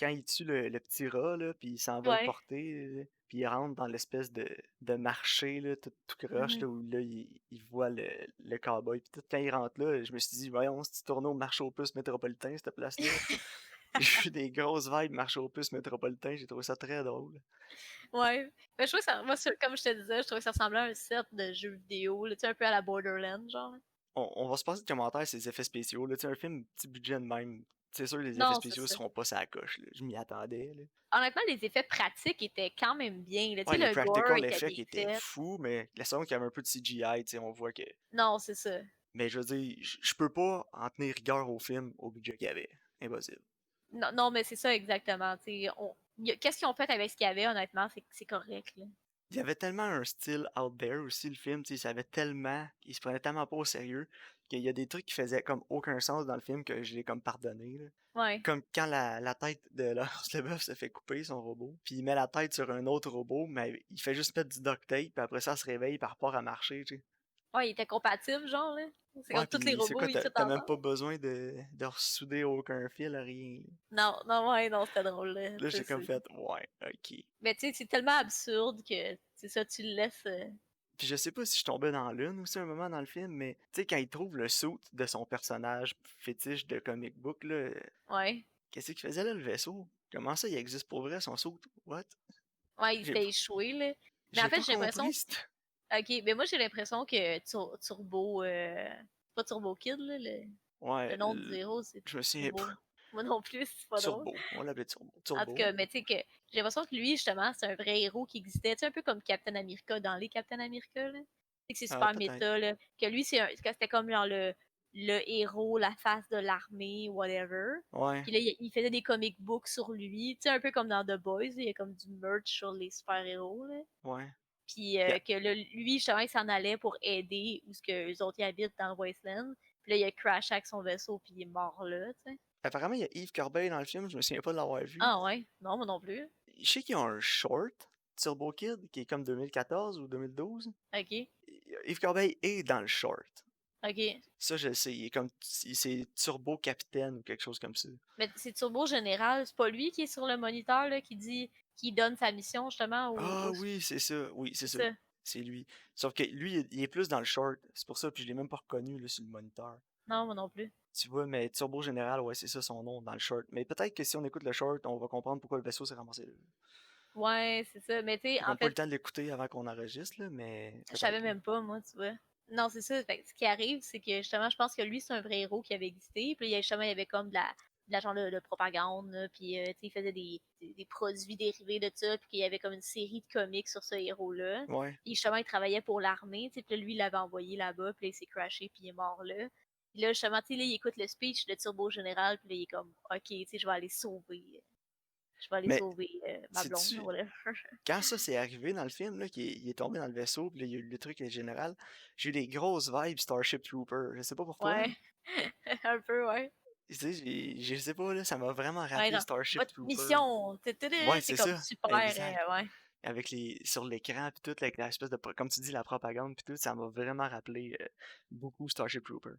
il tue le petit rat, là, puis il s'en va le Ouais. porter, puis il rentre dans l'espèce de marché, là, tout croche, Mhm. là, où là, il voit le cowboy. Puis tout, quand il rentre là, je me suis dit, voyons, si tu tournes au marché aux puces métropolitain, cette place-là. J'ai eu des grosses vibes marché aux puces métropolitain, j'ai trouvé ça très drôle. Ouais. Mais je trouve que ça, moi, comme je te disais, je trouve que ça ressemblait à un set de jeux vidéo, là, tu sais, un peu à la Borderlands, genre. On va se passer de commentaires sur les effets spéciaux, là, tu sais, un film petit budget de même. C'est sûr, les effets Non, c'est spéciaux ça. seront pas sa coche, là. Je m'y attendais, là. Honnêtement, les effets pratiques étaient quand même bien, là. Tu Ouais, sais, les le gore practical était effects bien étaient fait. fous, mais la seconde qu'il y avait un peu de CGI, tu sais, on voit que. Non, c'est ça. Mais je veux dire, je peux pas en tenir rigueur au film au budget qu'il y avait. Impossible. Non, non, mais c'est ça exactement. Tu sais, qu'est-ce qu'ils ont fait avec ce qu'il y avait, honnêtement, c'est correct, là. Il y avait tellement un style out there aussi, le film, tu sais, il savait tellement, il se prenait tellement pas au sérieux, qu'il y a des trucs qui faisaient comme aucun sens dans le film que je l'ai comme pardonné, là. Ouais. Comme quand la tête de Lance Leboeuf se fait couper, son robot, puis il met la tête sur un autre robot, mais il fait juste mettre du duct tape, puis après ça, il se réveille par rapport à marcher, tu sais. Ouais, il était compatible, genre, là. C'est Ouais, comme tous les puis c'est robots, quoi, ils t'as fit t'as même pas ensemble. besoin de ressouder aucun fil, rien. Non, non, ouais, non, c'était drôle, là. Là, j'ai comme fait, ouais, ok. Mais tu sais, c'est tellement absurde que, c'est ça, tu le laisses. Puis je sais pas si je tombais dans l'une aussi un moment dans le film, mais tu sais, quand il trouve le suit de son personnage fétiche de comic book, là, Ouais. qu'est-ce qu'il faisait là, le vaisseau? Comment ça, il existe pour vrai, son suit? What? Ouais, il J'ai s'était échoué, là. Mais en j'ai fait, pas j'ai l'impression. compris, Ok, mais moi, j'ai l'impression que Turbo. C'est pas Turbo Kid, là. Le Ouais, nom du héros, c'est je me souviens pas. Turbo. Moi non plus, c'est pas drôle. Turbo, on l'appelait Turbo. En tout Turbo. cas, mais tu sais que j'ai l'impression que lui, justement, c'est un vrai héros qui existait. Tu sais, un peu comme Captain America dans les Captain America, là. Tu sais que c'est Ah, super peut-être. méta, là. Que lui, que c'était comme genre le héros, la face de l'armée, whatever. Ouais. Puis là, il faisait des comic books sur lui. Tu sais, un peu comme dans The Boys, il y a comme du merch sur les super-héros, là. Ouais. Puis Puis, que là, lui, justement, il s'en allait pour aider où ce que eux autres ils habitent dans le Wasteland. Puis là, il a crashé avec son vaisseau, puis il est mort là, tu sais. apparemment, il y a Yves Corbeil dans le film, je me souviens pas de l'avoir vu. Ah ouais? Non, moi non plus. Je sais qu'il y a un short, Turbo Kid, qui est comme 2014 ou 2012. Ok. Yves Corbeil est dans le short. Ok. Ça, je le sais. Il est comme. C'est Turbo Capitaine ou quelque chose comme ça. Mais c'est Turbo Général, c'est pas lui qui est sur le moniteur là, qui donne sa mission justement Ah oui, c'est ça. Oui, c'est c'est ça. ça. C'est lui. Sauf que lui, il est plus dans le short. C'est pour ça, puis je l'ai même pas reconnu là, sur le moniteur. Non, moi non plus. Tu vois, mais Turbo Général, ouais, c'est ça son nom dans le short. Mais peut-être que si on écoute le short, on va comprendre pourquoi le vaisseau s'est ramassé là. Ouais, c'est ça. Mais tu sais, J'ai en comme pas eu fait, le temps de l'écouter avant qu'on enregistre, là, mais je savais peut-être. même pas, moi, tu vois. Non, c'est ça. Fait que ce qui arrive, c'est que justement, je pense que lui, c'est un vrai héros qui avait existé. Puis justement, il y avait comme de la genre de propagande. Là, puis, tu sais, il faisait des produits dérivés de ça. Puis qu'il y avait comme une série de comics sur ce héros-là. Ouais. Puis justement, il travaillait pour l'armée. Tu sais, puis là, lui, il l'avait envoyé là-bas. Puis là, il s'est crashé. Puis il est mort là. Puis là, justement, tu sais, là, il écoute le speech de Turbo Général. Puis là, il est comme, OK, tu sais, je vais aller sauver. Je vais aller Mais, sauver ma blonde, sais-tu, whatever. quand ça s'est arrivé dans le film, là, qu'il est tombé dans le vaisseau, puis là, il y a eu le truc général, j'ai eu des grosses vibes Starship Trooper. Je sais pas pour toi. Ouais. Un peu, ouais. Tu sais, je sais pas, là, ça m'a vraiment Ouais, rappelé non. Starship Votre Trooper. mission, Ouais, c'est c'est comme ça. super, Exact. ouais. Avec sur l'écran, puis tout, avec l'espèce de, comme tu dis, la propagande, puis tout, ça m'a vraiment rappelé beaucoup Starship Trooper.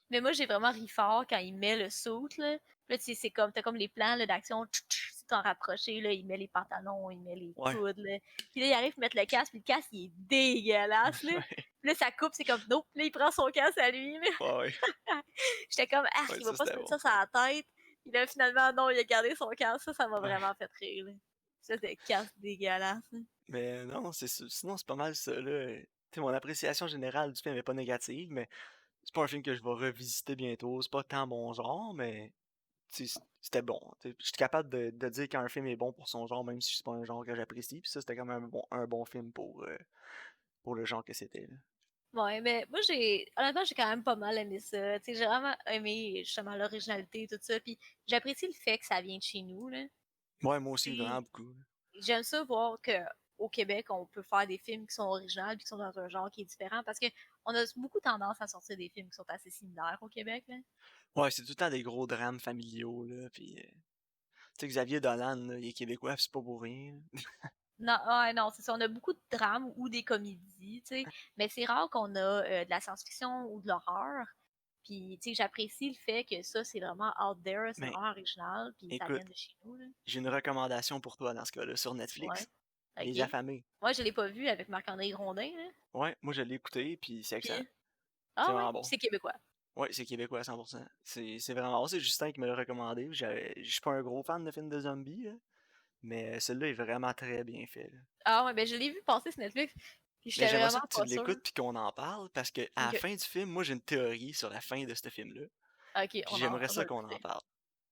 Mais moi, j'ai vraiment ri fort quand il met le suit, là. Puis là, tu sais, c'est comme, t'as comme les plans là, d'action, c'est en rapproché, là, il met les pantalons, il met les Ouais. coudes, là. Puis là, il arrive à mettre le casque, puis le casque, il est dégueulasse, là. Ouais, Puis là, ça coupe, c'est comme, nope, là, il prend son casque à lui, là. ouais, J'étais comme, ah, ouais, il va ça pas se c'était mettre bon. ça sur la tête. Puis là, finalement, non, il a gardé son casque, ça m'a Ouais. vraiment fait rire, là. Ça, c'est casque dégueulasse, là. Mais non, sinon c'est pas mal ça, là. Tu sais, mon appréciation générale du film est pas négative, mais c'est pas un film que je vais revisiter bientôt. C'est pas tant mon genre, mais tu sais, c'était bon. Tu sais, je suis capable de dire quand un film est bon pour son genre, même si c'est pas un genre que j'apprécie. Puis ça, c'était quand même un bon film pour le genre que c'était, là. Ouais, mais moi, honnêtement, j'ai quand même pas mal aimé ça. Tu sais, j'ai vraiment aimé, justement, l'originalité et tout ça. Puis j'apprécie le fait que ça vient de chez nous, là. Ouais, moi aussi, Tu vraiment beaucoup. sais, j'aime ça voir que au Québec, on peut faire des films qui sont originaux puis qui sont dans un genre qui est différent parce que on a beaucoup tendance à sortir des films qui sont assez similaires au Québec, là. Ouais, c'est tout le temps des gros drames familiaux, là. Puis, tu sais, Xavier Dolan, là, il est québécois, puis c'est pas pour rien. Non, ouais, non, c'est ça. On a beaucoup de drames ou des comédies, tu sais, mais c'est rare qu'on a de la science-fiction ou de l'horreur. Puis, tu sais, j'apprécie le fait que ça, c'est vraiment out there, c'est Mais, vraiment original, puis ça vient écoute, de chez nous, là. j'ai une recommandation pour toi dans ce cas-là, sur Ouais. Netflix. Les OK. Affamés. Moi, je l'ai pas vu avec Marc-André Grondin, là. Ouais, moi je l'ai écouté, puis c'est excellent. Puis, C'est ah ouais, vraiment puis bon. c'est québécois. Ouais, c'est québécois à 100%. C'est vraiment bon. C'est Justin qui me l'a recommandé. Je suis pas un gros fan de films de zombies, là, mais celui-là est vraiment très bien fait, là. Ah ouais, ben je l'ai vu passer sur Netflix, puis Mais j'étais j'aimerais vraiment ça que tu pas sûre. l'écoutes puis qu'on en parle, parce que à la OK. fin du film, moi j'ai une théorie sur la fin de ce film-là, OK, puis j'aimerais on va ça qu'on en l'écouter. parle.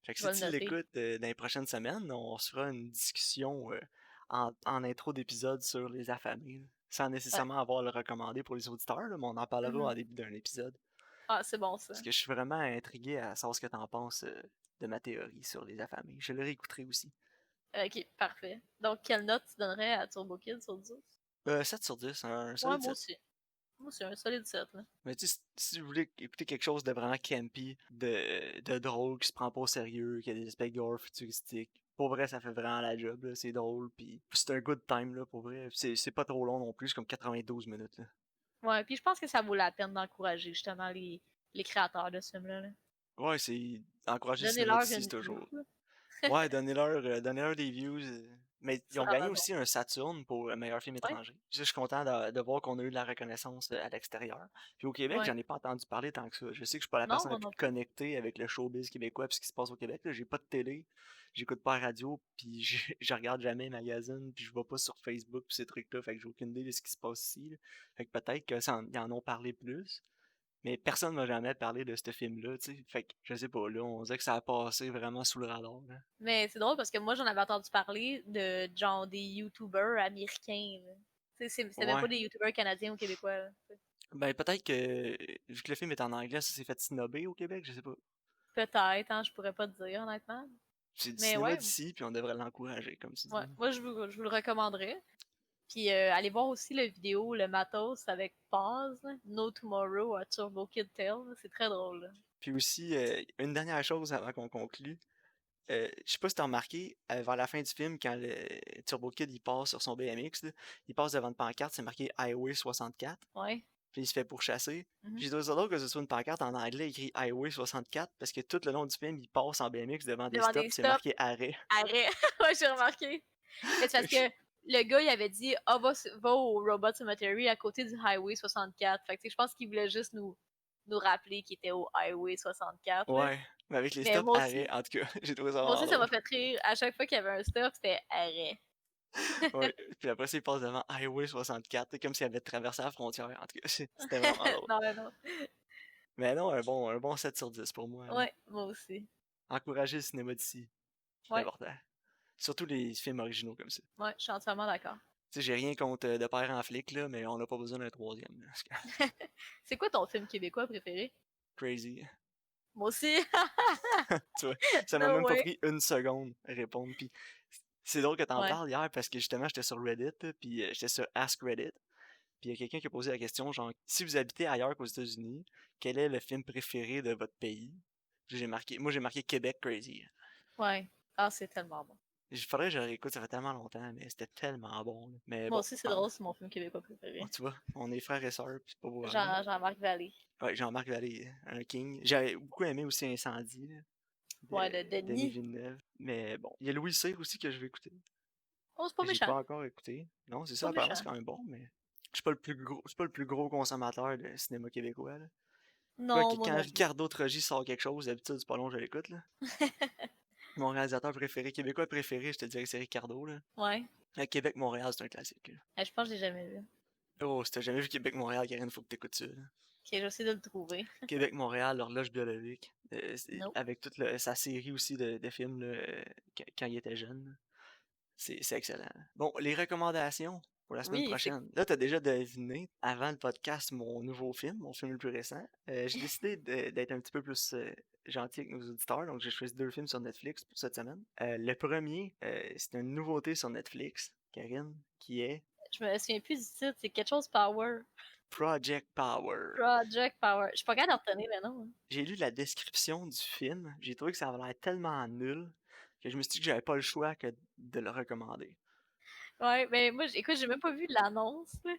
Fait que Je si vais le tu noter. l'écoutes dans les prochaines semaines, on se fera une discussion en intro d'épisode sur les affamés, là, sans Ouais. nécessairement avoir le recommandé pour les auditeurs, là, mais on en parlera Mhm. en début d'un épisode. Ah, c'est bon ça. Parce que je suis vraiment intrigué à savoir ce que t'en penses de ma théorie sur les affamés. Je le réécouterai aussi. Ok, parfait. Donc, quelle note tu donnerais à Turbo Kid sur 10? 7 sur 10, un Ouais, solide moi 7. aussi. Moi aussi, un solide 7, là. Mais tu sais, si vous voulez écouter quelque chose de vraiment campy, de drôle, qui se prend pas au sérieux, qui a des aspects gore futuristiques, pour vrai, ça fait vraiment la job, là. C'est drôle, puis c'est un good time, là, pour vrai. C'est pas trop long non plus, c'est comme 92 minutes, là. Ouais, puis je pense que ça vaut la peine d'encourager justement les créateurs de ce film-là. Là. Ouais, c'est encourager le cinéma Donnez-leur d'ici, c'est une view, toujours. là. Ouais, donnez-leur des views. Mais ils ont Sur gagné Amazon. aussi un Saturn pour le meilleur film Ouais, étranger. Je suis content de voir qu'on a eu de la reconnaissance à l'extérieur. Puis au Québec, ouais. j'en ai pas entendu parler tant que ça. Je sais que je suis pas la Non, personne la moi plus non plus. connectée avec le showbiz québécois et ce qui se passe au Québec. Là. J'ai pas de télé, j'écoute pas la radio, puis je regarde jamais les magazines, puis je vais pas sur Facebook pis ces trucs-là. Fait que j'ai aucune idée de ce qui se passe ici. Là. Fait que peut-être qu'ils en ont parlé plus. Mais personne m'a jamais parlé de ce film-là, tu sais. Fait que, je sais pas, là, on dirait que ça a passé vraiment sous le radar, là. Mais c'est drôle parce que moi, j'en avais entendu parler de genre des YouTubers américains. Là. Tu sais, c'est même pas Ouais. des YouTubers canadiens ou québécois. Là, tu sais. Ben, peut-être que, vu que le film est en anglais, ça s'est fait snobber au Québec, je sais pas. Peut-être, hein, je pourrais pas te dire, honnêtement. C'est du Mais cinéma ouais, d'ici, puis on devrait l'encourager, comme tu ouais. dis. Moi, je vous le recommanderais. Puis allez voir aussi la vidéo, le matos avec Paz, là, No Tomorrow à Turbo Kid Tale. C'est très drôle. Là. Puis aussi, une dernière chose avant qu'on conclue. Je sais pas si t'as remarqué, vers la fin du film, quand le Turbo Kid il passe sur son BMX, là, il passe devant une pancarte, c'est marqué Highway 64, Ouais. puis il se fait pourchasser. Mhm. J'ai trouvé ça drôle que ce soit une pancarte en anglais écrit Highway 64, parce que tout le long du film, il passe en BMX devant des Devant stops, des puis c'est stops, marqué arrêt. arrêt. Ouais, j'ai remarqué. Mais c'est parce que le gars, il avait dit, ah, va au Robot Cemetery à côté du Highway 64. Fait que, tu sais, je pense qu'il voulait juste nous rappeler qu'il était au Highway 64. Là. Ouais, mais avec les Mais stops arrêt, en tout cas, j'ai trouvé ça moi vraiment aussi, ça drôle. m'a fait rire. À chaque fois qu'il y avait un stop, c'était arrêt. Ouais, puis après ça, il passe devant Highway 64, comme s'il avait traversé la frontière, en tout cas, c'était vraiment drôle. non, mais non. Mais non, un bon 7 sur 10 pour moi, là. Ouais, moi aussi. Encourager le cinéma d'ici, c'est Ouais, important. Surtout les films originaux comme ça. ouais, je suis entièrement d'accord. Tu sais, j'ai rien contre De Père en flic, là, mais on n'a pas besoin d'un troisième, là. C'est c'est quoi ton film québécois préféré? crazy. Moi aussi. Tu vois, ça m'a no même pas way. pris une seconde à répondre. Puis c'est drôle que t'en Ouais. parles hier parce que justement, j'étais sur Reddit, là, puis j'étais sur Ask Reddit. Puis il y a quelqu'un qui a posé la question, genre, si vous habitez ailleurs qu'aux États-Unis, quel est le film préféré de votre pays? Moi j'ai marqué Québec Crazy. Ouais. Ah, c'est tellement bon. Il faudrait que je le réécoute, ça fait tellement longtemps, mais c'était tellement bon, là. Mais Moi bon, aussi, c'est drôle, c'est mon film québécois préféré. tu vois, on est frères et sœurs, puis c'est pas beau à dire. Jean-Marc Vallée. Ouais, Jean-Marc Vallée, un king. J'avais beaucoup aimé aussi Incendie, là, Ouais, de de Denis Denis. Villeneuve. Mais bon, il y a Louis Cyr aussi que je vais écouter. Oh, c'est pas J'ai méchant. pas encore écouté. Non, c'est C'est ça, pas apparemment méchant. c'est quand même bon, mais je suis pas le plus gros consommateur de cinéma québécois, là. Quoi que Non, moi quand non plus. Ricardo Trogi sort quelque chose, d'habitude c'est pas long, je l'écoute, là. Mon réalisateur préféré, québécois préféré, je te dirais que c'est Ricardo, là. Ouais. Québec-Montréal, c'est un classique, là. Je pense que je l'ai jamais vu. Oh, si t'as jamais vu Québec-Montréal, Karine, faut que t'écoutes ça, là. Ok, j'essaie de le trouver. Québec-Montréal, l'horloge biologique. Non. Avec toute sa série aussi de films, là, quand il était jeune, là. C'est excellent. Bon, les recommandations pour la semaine Oui, c'est prochaine. Là, t'as déjà deviné, avant le podcast, mon nouveau film, mon film le plus récent. J'ai décidé d'être un petit peu plus gentil avec nos auditeurs, donc j'ai choisi 2 films sur Netflix pour cette semaine. Le premier, c'est une nouveauté sur Netflix, Karine, qui est Je me souviens plus du titre, c'est quelque chose Power. Project Power. Project Power. Je suis pas capable de retenir le nom. Hein. J'ai lu la description du film, j'ai trouvé que ça avait l'air tellement nul que je me suis dit que j'avais pas le choix que de le recommander. Ouais, mais moi, écoute, j'ai même pas vu l'annonce. Là.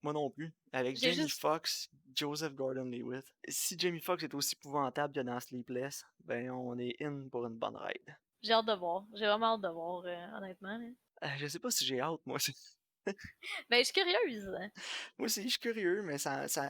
Moi non plus. Avec J'ai Jamie juste. Foxx, Joseph Gordon-Levitt. Si Jamie Foxx est aussi épouvantable que dans Sleepless, ben on est in pour une bonne ride. J'ai hâte de voir. J'ai vraiment hâte de voir, honnêtement. Là. Je sais pas si j'ai hâte, moi. Ben, je suis curieuse. Hein. Moi aussi, je suis curieux, mais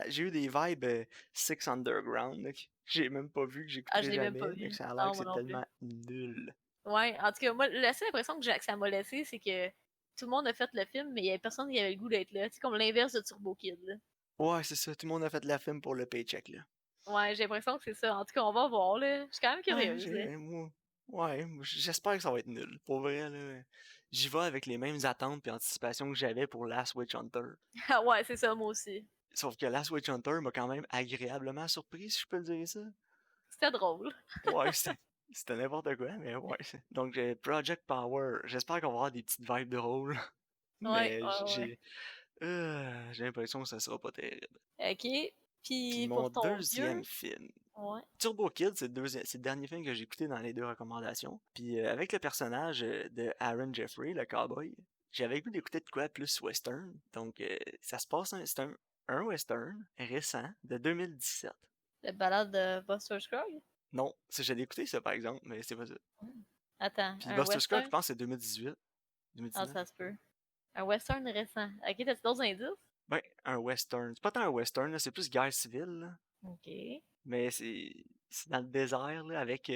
j'ai eu des vibes Six Underground, là, que j'ai même pas vu, que Ah, je j'écouterai l'ai même pas jamais, mais vu. que ça a l'air Non, que moi c'est non plus. tellement nul. Ouais, en tout cas, moi, la seule impression que ça m'a laissé, c'est que tout le monde a fait le film, mais il y avait personne qui avait le goût d'être là. C'est comme l'inverse de Turbo Kid. Là. Ouais, c'est ça, tout le monde a fait de la film pour le paycheck, là. Ouais, j'ai l'impression que c'est ça. En tout cas, on va voir, là. Je suis quand même Ouais, curieuse, là. moi. Ouais, moi, j'espère que ça va être nul. Pour vrai, là, j'y vais avec les mêmes attentes et anticipations que j'avais pour Last Witch Hunter. Ah ouais, c'est ça, moi aussi. Sauf que Last Witch Hunter m'a quand même agréablement surpris, si je peux le dire ça. C'était drôle. Ouais, c'était n'importe quoi, mais ouais. Donc, Project Power, j'espère qu'on va avoir des petites vibes drôles, Ouais, mais ouais, ouais. j'ai l'impression que ça sera pas terrible. Ok. Puis Puis mon pour ton deuxième vieux, film, ouais. Turbo Kid, c'est le dernier film que j'ai écouté dans les deux recommandations. Puis avec le personnage de Aaron Jeffrey, le cowboy, j'avais le goût d'écouter de quoi plus western. Donc ça se passe, c'est un western récent de 2017. Le balade de Buster Scruggs? Non, ça j'ai écouté ça par exemple, mais c'est pas ça. Hmm. Attends, Puis un Buster Scruggs, je western? pense que c'est 2018, Ah, 2019. ça se peut. Un western récent. Ok, t'as-tu d'autres indices? Ben, un western. C'est pas tant un western, là, c'est plus guerre civile, là. Ok. Mais c'est dans le désert, là, avec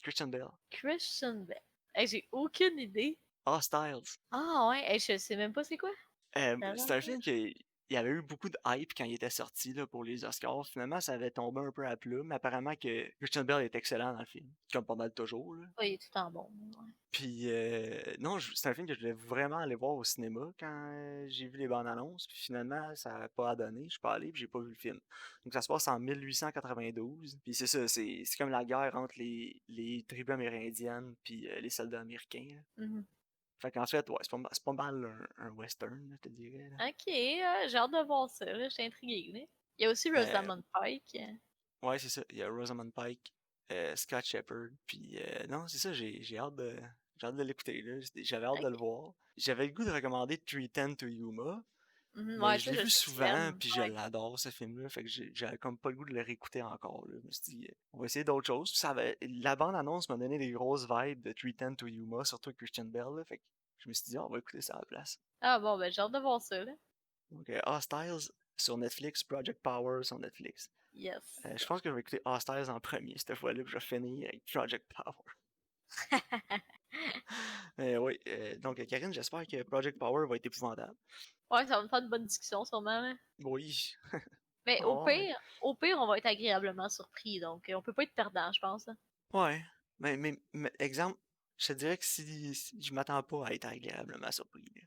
Christian Bale. Christian Bale. Hey, j'ai aucune idée. Hostiles. Ah ouais, hey, je sais même pas c'est quoi. C'est un Tabarnak. film qui il y avait eu beaucoup de hype quand il était sorti là, pour les Oscars. Finalement, ça avait tombé un peu à plat, mais apparemment que Christian Bale est excellent dans le film, comme pas mal toujours. Là. Ouais, il est tout en bon. Ouais. Puis non, c'est un film que je voulais vraiment aller voir au cinéma quand j'ai vu les bandes annonces. Puis finalement, ça n'a pas donné. Je suis pas allé, puis j'ai pas vu le film. Donc ça se passe en 1892. Puis c'est ça, c'est comme la guerre entre les tribus amérindiennes puis les soldats américains. Là. Mhm. Fait qu'en fait, ouais, c'est pas mal un western, là, je te dirais. Là. Ok, j'ai hâte de voir ça, là. Je suis intriguée, là. Il y a aussi Ben, Rosamund Pike. ouais, c'est ça. Il y a Rosamund Pike, Scott Shepherd, puis non, c'est ça, j'ai hâte de l'écouter, là. J'avais hâte de le Ok. voir. J'avais le goût de recommander 310 to Yuma, Mhm, mais ouais, je ça, l'ai je vu sais que tu souvent, l'aimes. puis je Ouais. l'adore, ce film-là, fait que j'avais comme pas le goût de le réécouter encore, là. Je me suis dit, on va essayer d'autres choses. Puis la bande-annonce m'a donné des grosses vibes de 310 to Yuma, surtout avec Christian Bale, là, fait que je me suis dit, ah, on va écouter ça à la place. Ah bon, ben j'ai hâte de voir ça, là. Donc, Hostiles sur Netflix, Project Power sur Netflix. Yes. Je pense que je vais écouter Hostiles en premier cette fois-là, puis je vais finir avec Project Power. Oui, donc Karine, j'espère que Project Power va être épouvantable. Ouais, ça va me faire une bonne discussion, sûrement, là. Oui. Mais Oh, au pire, on va être agréablement surpris, donc on peut pas être perdant, je pense, là. ouais. Mais, exemple, je te dirais que si je m'attends pas à être agréablement surpris, là.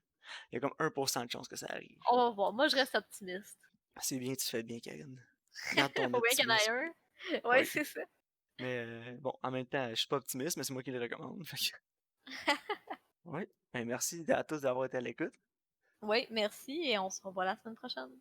Il y a comme 1% de chance que ça arrive. On va voir. Moi, je reste optimiste. C'est bien, tu fais bien, Karine. Garde ton Faut bien qu'il y en ait optimisme. un. Ouais, Oui. c'est ça. Mais bon, en même temps, je suis pas optimiste, mais c'est moi qui le recommande. Fait que, ouais. Ben, merci à tous d'avoir été à l'écoute. Oui, merci et on se revoit la semaine prochaine.